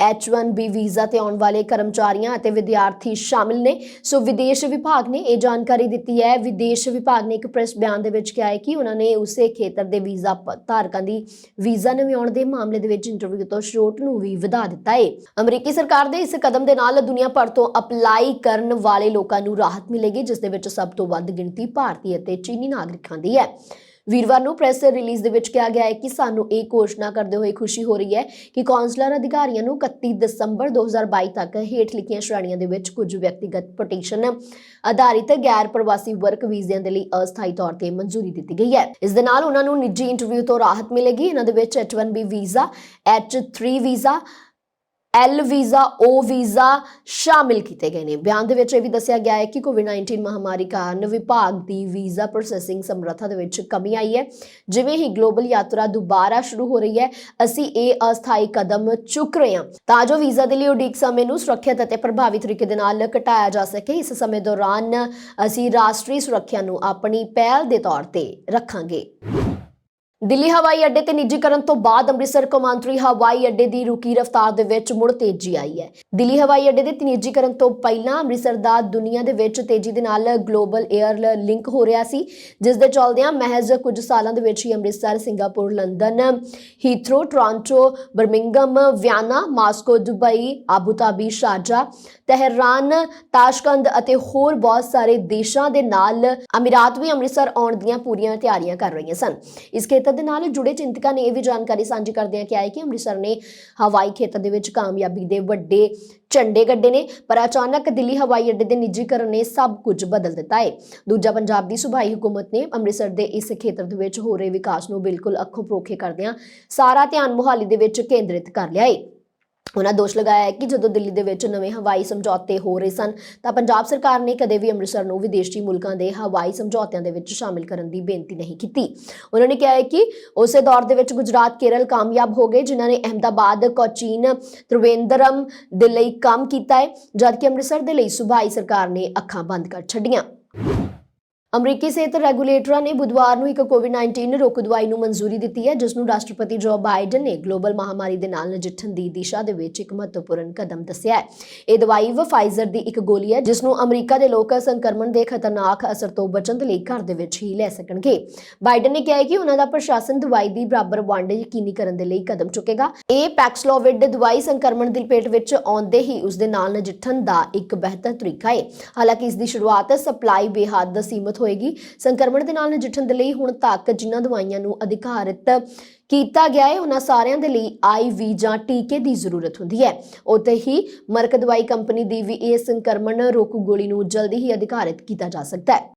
H1B ਵੀਜ਼ਾ ਤੇ ਆਉਣ ਵਾਲੇ ਕਰਮਚਾਰੀਆਂ ਅਤੇ ਵਿਦਿਆਰਥੀ ਸ਼ਾਮਿਲ ਨੇ। ਸੋ ਵਿਦੇਸ਼ ਵਿਭਾਗ ਨੇ ਇਹ ਜਾਣਕਾਰੀ ਦਿੱਤੀ ਹੈ। ਵਿਦੇਸ਼ ਵਿਭਾਗ ਨੇ ਇੱਕ ਪ੍ਰੈਸ ਬਿਆਨ ਦੇ ਵਿੱਚ ਕਿਹਾ ਹੈ ਕਿ ਉਹਨਾਂ ਨੇ ਉਸੇ ਖੇਤਰ ਦੇ ਵੀਜ਼ਾ ਧਾਰਕਾਂ ਦੀ ਵੀਜ਼ਾ ਨਵਿਆਉਣ ਦੇ ਮਾਮਲੇ ਦੇ ਵਿੱਚ ਇੰਟਰਵਿਊ ਤੋਂ ਛੋਟ ਨੂੰ ਵੀ ਵਧਾ ਦਿੱਤਾ ਹੈ। ਅਮਰੀਕੀ ਸਰਕਾਰ ਦੇ ਇਸ ਕਦਮ ਦੇ ਨਾਲ ਦੁਨੀਆ ਭਰ ਤੋਂ ਅਪਲਾਈ ਕਰਨ ਵਾਲੇ ਲੋਕਾਂ ਨੂੰ ਰਾਹਤ ਮਿਲੇਗੀ, ਜਿਸ ਦੇ ਵਿੱਚ ਸਭ ਤੋਂ ਵੱਧ ਗਿਣਤੀ ਭਾਰਤੀ ਅਤੇ ਚੀਨੀ ਨਾਗਰਿਕਾਂ ਦੀ ਹੈ। ਵੀਰਵਾਰ ਨੂੰ ਪ੍ਰੈਸ ਰਿਲੀਜ਼ ਦੇ ਵਿੱਚ ਕਿਹਾ ਗਿਆ ਹੈ ਕਿ ਸਾਨੂੰ ਇਹ ਘੋਸ਼ਣਾ ਕਰਦੇ ਹੋਏ ਖੁਸ਼ੀ ਹੋ ਰਹੀ ਹੈ ਕਿ ਕੌਂਸਲਰ ਅਧਿਕਾਰੀਆਂ ਨੂੰ 31 ਦਸੰਬਰ 2022 ਤੱਕ ਹੇਠ ਲਿਖੀਆਂ ਸ਼੍ਰੇਣੀਆਂ ਦੇ ਵਿੱਚ ਕੁਝ ਵਿਅਕਤੀਗਤ ਪਟੀਸ਼ਨ ਆਧਾਰਿਤ ਗੈਰ ਪ੍ਰਵਾਸੀ ਵਰਕ ਵੀਜ਼ਿਆਂ ਦੇ ਲਈ ਅਸਥਾਈ ਤੌਰ ਤੇ ਮਨਜ਼ੂਰੀ ਦਿੱਤੀ ਗਈ ਹੈ। ਇਸ ਦੇ ਨਾਲ ਉਹਨਾਂ ਨੂੰ ਨਿੱਜੀ ਇੰਟਰਵਿਊ ਤੋਂ ਰਾਹਤ ਮਿਲੇਗੀ। ਇਹਨਾਂ ਦੇ ਵਿੱਚ H1B visa, H3 visa, L visa, O visa ਸ਼ਾਮਿਲ ਕੀਤੇ ਗਏ ਨੇ। ਬਿਆਨ ਦੇ ਵਿੱਚ ਇਹ ਵੀ ਦੱਸਿਆ ਗਿਆ ਹੈ ਕਿ ਕੋਵਿਡ-19 ਮਹਾਮਾਰੀ ਕਾਰਨ ਵਿਭਾਗ ਦੀ ਵੀਜ਼ਾ ਪ੍ਰੋਸੈਸਿੰਗ ਸਮਰੱਥਾ ਦੇ ਵਿੱਚ ਕਮੀ ਆਈ ਹੈ। ਜਿਵੇਂ ਹੀ ਗਲੋਬਲ ਯਾਤਰਾ ਦੁਬਾਰਾ ਸ਼ੁਰੂ ਹੋ ਰਹੀ ਹੈ, ਅਸੀਂ ਇਹ ਅਸਥਾਈ ਕਦਮ ਚੁੱਕ ਰਹੇ ਹਾਂ ਤਾਂ ਜੋ ਵੀਜ਼ਾ ਦੇ ਲਈ ਉਡੀਕ ਸਮੇਂ ਨੂੰ ਸੁਰੱਖਿਅਤ ਅਤੇ ਪ੍ਰਭਾਵੀ ਤਰੀਕੇ ਦੇ ਨਾਲ ਘਟਾਇਆ ਜਾ ਸਕੇ। ਇਸ ਸਮੇਂ ਦੌਰਾਨ ਅਸੀਂ ਰਾਸ਼ਟਰੀ ਸੁਰੱਖਿਆ ਨੂੰ ਆਪਣੀ ਪਹਿਲ ਦੇ ਤੌਰ ਤੇ ਰੱਖਾਂਗੇ। ਦਿੱਲੀ ਹਵਾਈ ਅੱਡੇ ਤੇ ਨਿੱਜੀਕਰਨ ਤੋਂ ਬਾਅਦ ਅੰਮ੍ਰਿਤਸਰ ਕੌਮਾਂਤਰੀ ਹਵਾਈ ਅੱਡੇ ਦੀ ਰੁਕੀ ਰਫ਼ਤਾਰ ਦੇ ਵਿੱਚ ਮੁੜ ਤੇਜ਼ੀ ਆਈ ਹੈ। ਦਿੱਲੀ ਹਵਾਈ ਅੱਡੇ ਦੇ ਨਿੱਜੀਕਰਨ ਤੋਂ ਪਹਿਲਾਂ ਅੰਮ੍ਰਿਤਸਰ ਦਾ ਦੁਨੀਆ ਦੇ ਵਿੱਚ ਤੇਜ਼ੀ ਦੇ ਨਾਲ ਗਲੋਬਲ 에ਅਰ ਲਿੰਕ ਹੋ ਰਿਹਾ ਸੀ, ਜਿਸ ਦੇ ਚੱਲਦਿਆਂ ਮਹਿਜ਼ ਕੁਝ ਸਾਲਾਂ ਦੇ ਵਿੱਚ ਹੀ Amritsar, Singapore, London, Heathrow, Toronto, Birmingham, Vienna, Moscow, Dubai, Abu Dhabi, Sharjah, Tehran, Tashkent ਅਤੇ ਹੋਰ ਬਹੁਤ ਸਾਰੇ ਦੇਸ਼ਾਂ ਦੇ ਨਾਲ ਅਮੀਰਾਤ ਵੀ ਅੰਮ੍ਰਿਤਸਰ ਆਉਣ ਦੀਆਂ ਪੂਰੀਆਂ ਤਿਆਰੀਆਂ ਕਰ ਰਹੀਆਂ ਸਨ। ਇਸ ਖੇਤਰ ਦੇ ਨਾਲ ਜੁੜੇ ਚਿੰਤਕਾਂ ਨੇ ਇਹ ਵੀ ਜਾਣਕਾਰੀ ਸਾਂਝੀ ਕਰਦਿਆਂ ਕਿਹਾ ਹੈ ਕਿ ਅੰਮ੍ਰਿਤਸਰ ਨੇ ਹਵਾਈ ਖੇਤਰ ਦੇ ਵਿੱਚ ਕਾਮਯਾਬੀ ਦੇ ਵੱਡੇ ਝੰਡੇ ਗੱਡੇ ਨੇ, ਪਰ ਅਚਾਨਕ ਦਿੱਲੀ ਹਵਾਈ ਅੱਡੇ ਦੇ ਨਿੱਜੀਕਰਨ ਨੇ ਸਭ ਕੁਝ ਬਦਲ ਦਿੱਤਾ ਹੈ। ਦੂਜਾ, ਪੰਜਾਬ ਦੀ ਸੂਬਾਈ ਹੁਕੂਮਤ ਨੇ ਅੰਮ੍ਰਿਤਸਰ ਦੇ ਇਸ ਖੇਤਰ ਦੇ ਵਿੱਚ ਹੋ ਰਹੇ ਵਿਕਾਸ ਨੂੰ ਬਿਲਕੁਲ ਅੱਖੋਂ ਪਰੋਖੇ ਕਰਦਿਆਂ ਸਾਰਾ ਧਿਆਨ ਮੁਹਾਲੀ ਦੇ ਵਿੱਚ ਕੇਂਦਰਿਤ ਕਰ ਲਿਆ ਹੈ। ਉਹਨਾਂ ਦੋਸ਼ ਲਗਾਇਆ ਹੈ ਕਿ ਜਦੋਂ ਦਿੱਲੀ ਦੇ ਵਿੱਚ ਨਵੇਂ ਹਵਾਈ ਸਮਝੌਤੇ ਹੋ ਰਹੇ ਸਨ ਤਾਂ ਪੰਜਾਬ ਸਰਕਾਰ ਨੇ ਕਦੇ ਵੀ ਅੰਮ੍ਰਿਤਸਰ ਨੂੰ ਵਿਦੇਸ਼ੀ ਮੁਲਕਾਂ ਦੇ ਹਵਾਈ ਸਮਝੌਤਿਆਂ ਦੇ ਵਿੱਚ ਸ਼ਾਮਿਲ ਕਰਨ ਦੀ ਬੇਨਤੀ ਨਹੀਂ ਕੀਤੀ। ਉਹਨਾਂ ਨੇ ਕਿਹਾ ਹੈ ਕਿ ਉਸੇ ਦੌਰ ਦੇ ਵਿੱਚ ਗੁਜਰਾਤ, ਕੇਰਲ ਕਾਮਯਾਬ ਹੋ ਗਏ, ਜਿਨ੍ਹਾਂ ਨੇ ਅਹਿਮਦਾਬਾਦ, ਕੋਚੀਨ, ਤ੍ਰਿਵੇਂਦਰਮ ਦੇ ਲਈ ਕੰਮ ਕੀਤਾ ਹੈ, ਜਦਕਿ ਅੰਮ੍ਰਿਤਸਰ ਦੇ ਲਈ ਸੂਬਾਈ ਸਰਕਾਰ ਨੇ ਅੱਖਾਂ ਬੰਦ ਕਰ ਛੱਡੀਆਂ। ਅਮਰੀਕੀ ਸਿਹਤ ਰੈਗੂਲੇਟਰਾਂ ਨੇ ਬੁੱਧਵਾਰ ਨੂੰ ਇੱਕ ਕੋਵਿਡ-19 ਰੋਕ ਦਵਾਈ ਨੂੰ ਮਨਜ਼ੂਰੀ ਦਿੱਤੀ ਹੈ, ਜਿਸ ਨੂੰ ਰਾਸ਼ਟਰਪਤੀ ਜੋ ਬਾਈਡਨ ਨੇ ਗਲੋਬਲ ਮਹਾਮਾਰੀ ਦੇ ਨਾਲ ਨਜਿੱਠਣ ਦੀ ਦਿਸ਼ਾ ਦੇ ਵਿੱਚ ਇੱਕ ਮਹੱਤਵਪੂਰਨ ਕਦਮ ਦੱਸਿਆ ਹੈ। ਇਹ ਦਵਾਈ ਫਾਈਜ਼ਰ ਦੀ ਇੱਕ ਗੋਲੀ ਹੈ, ਜਿਸ ਨੂੰ ਅਮਰੀਕਾ ਦੇ ਲੋਕ ਸੰਕਰਮਣ ਦੇ ਖਤਰਨਾਕ ਅਸਰ ਤੋਂ ਬਚਣ ਦੇ ਲਈ ਘਰ ਦੇ ਵਿੱਚ ਹੀ ਲੈ ਸਕਣਗੇ। ਬਾਈਡਨ ਨੇ ਕਿਹਾ ਹੈ ਕਿ ਉਹਨਾਂ ਦਾ ਪ੍ਰਸ਼ਾਸਨ ਦਵਾਈ ਦੀ ਬਰਾਬਰ ਵੰਡ ਯਕੀਨੀ ਕਰਨ ਦੇ ਲਈ ਕਦਮ ਚੁੱਕੇਗਾ। ਇਹ ਪੈਕਸਲੋਵਿਡ ਦਵਾਈ ਸੰਕਰਮਣ ਦੀ ਲਪੇਟ ਵਿੱਚ ਆਉਂਦੇ ਹੀ ਉਸ ਦੇ ਨਾਲ ਨਜਿੱਠਣ ਦਾ ਇੱਕ ਬਿਹਤਰ ਤਰੀਕਾ ਹੈ। ਹਾਲਾਂਕਿ ਇਸ ਦੀ ਸ਼ੁਰੂਆਤ ਸਪਲਾਈ ਬੇਹੱਦ ਸੀਮਤ ਹੋਏਗੀ। ਸੰਕਰਮਣ ਦੇ ਨਾਲ ਨਜਿੱਠਣ ਦੇ ਲਈ ਹੁਣ ਤੱਕ ਜਿਨ੍ਹਾਂ ਦਵਾਈਆਂ ਨੂੰ ਅਧਿਕਾਰਿਤ ਕੀਤਾ ਗਿਆ ਹੈ, ਉਹਨਾਂ ਸਾਰਿਆਂ ਦੇ ਲਈ IV ਜਾਂ ਟੀਕੇ ਦੀ ਜ਼ਰੂਰਤ ਹੁੰਦੀ ਹੈ। ਉੱਥੇ ਹੀ ਮਰਕ ਦਵਾਈ ਕੰਪਨੀ ਦੀ ਵੀ ਇਹ ਸੰਕਰਮਣ ਰੋਕੂ ਗੋਲੀ ਨੂੰ ਜਲਦੀ ਹੀ ਅਧਿਕਾਰਿਤ ਕੀਤਾ ਜਾ ਸਕਦਾ ਹੈ।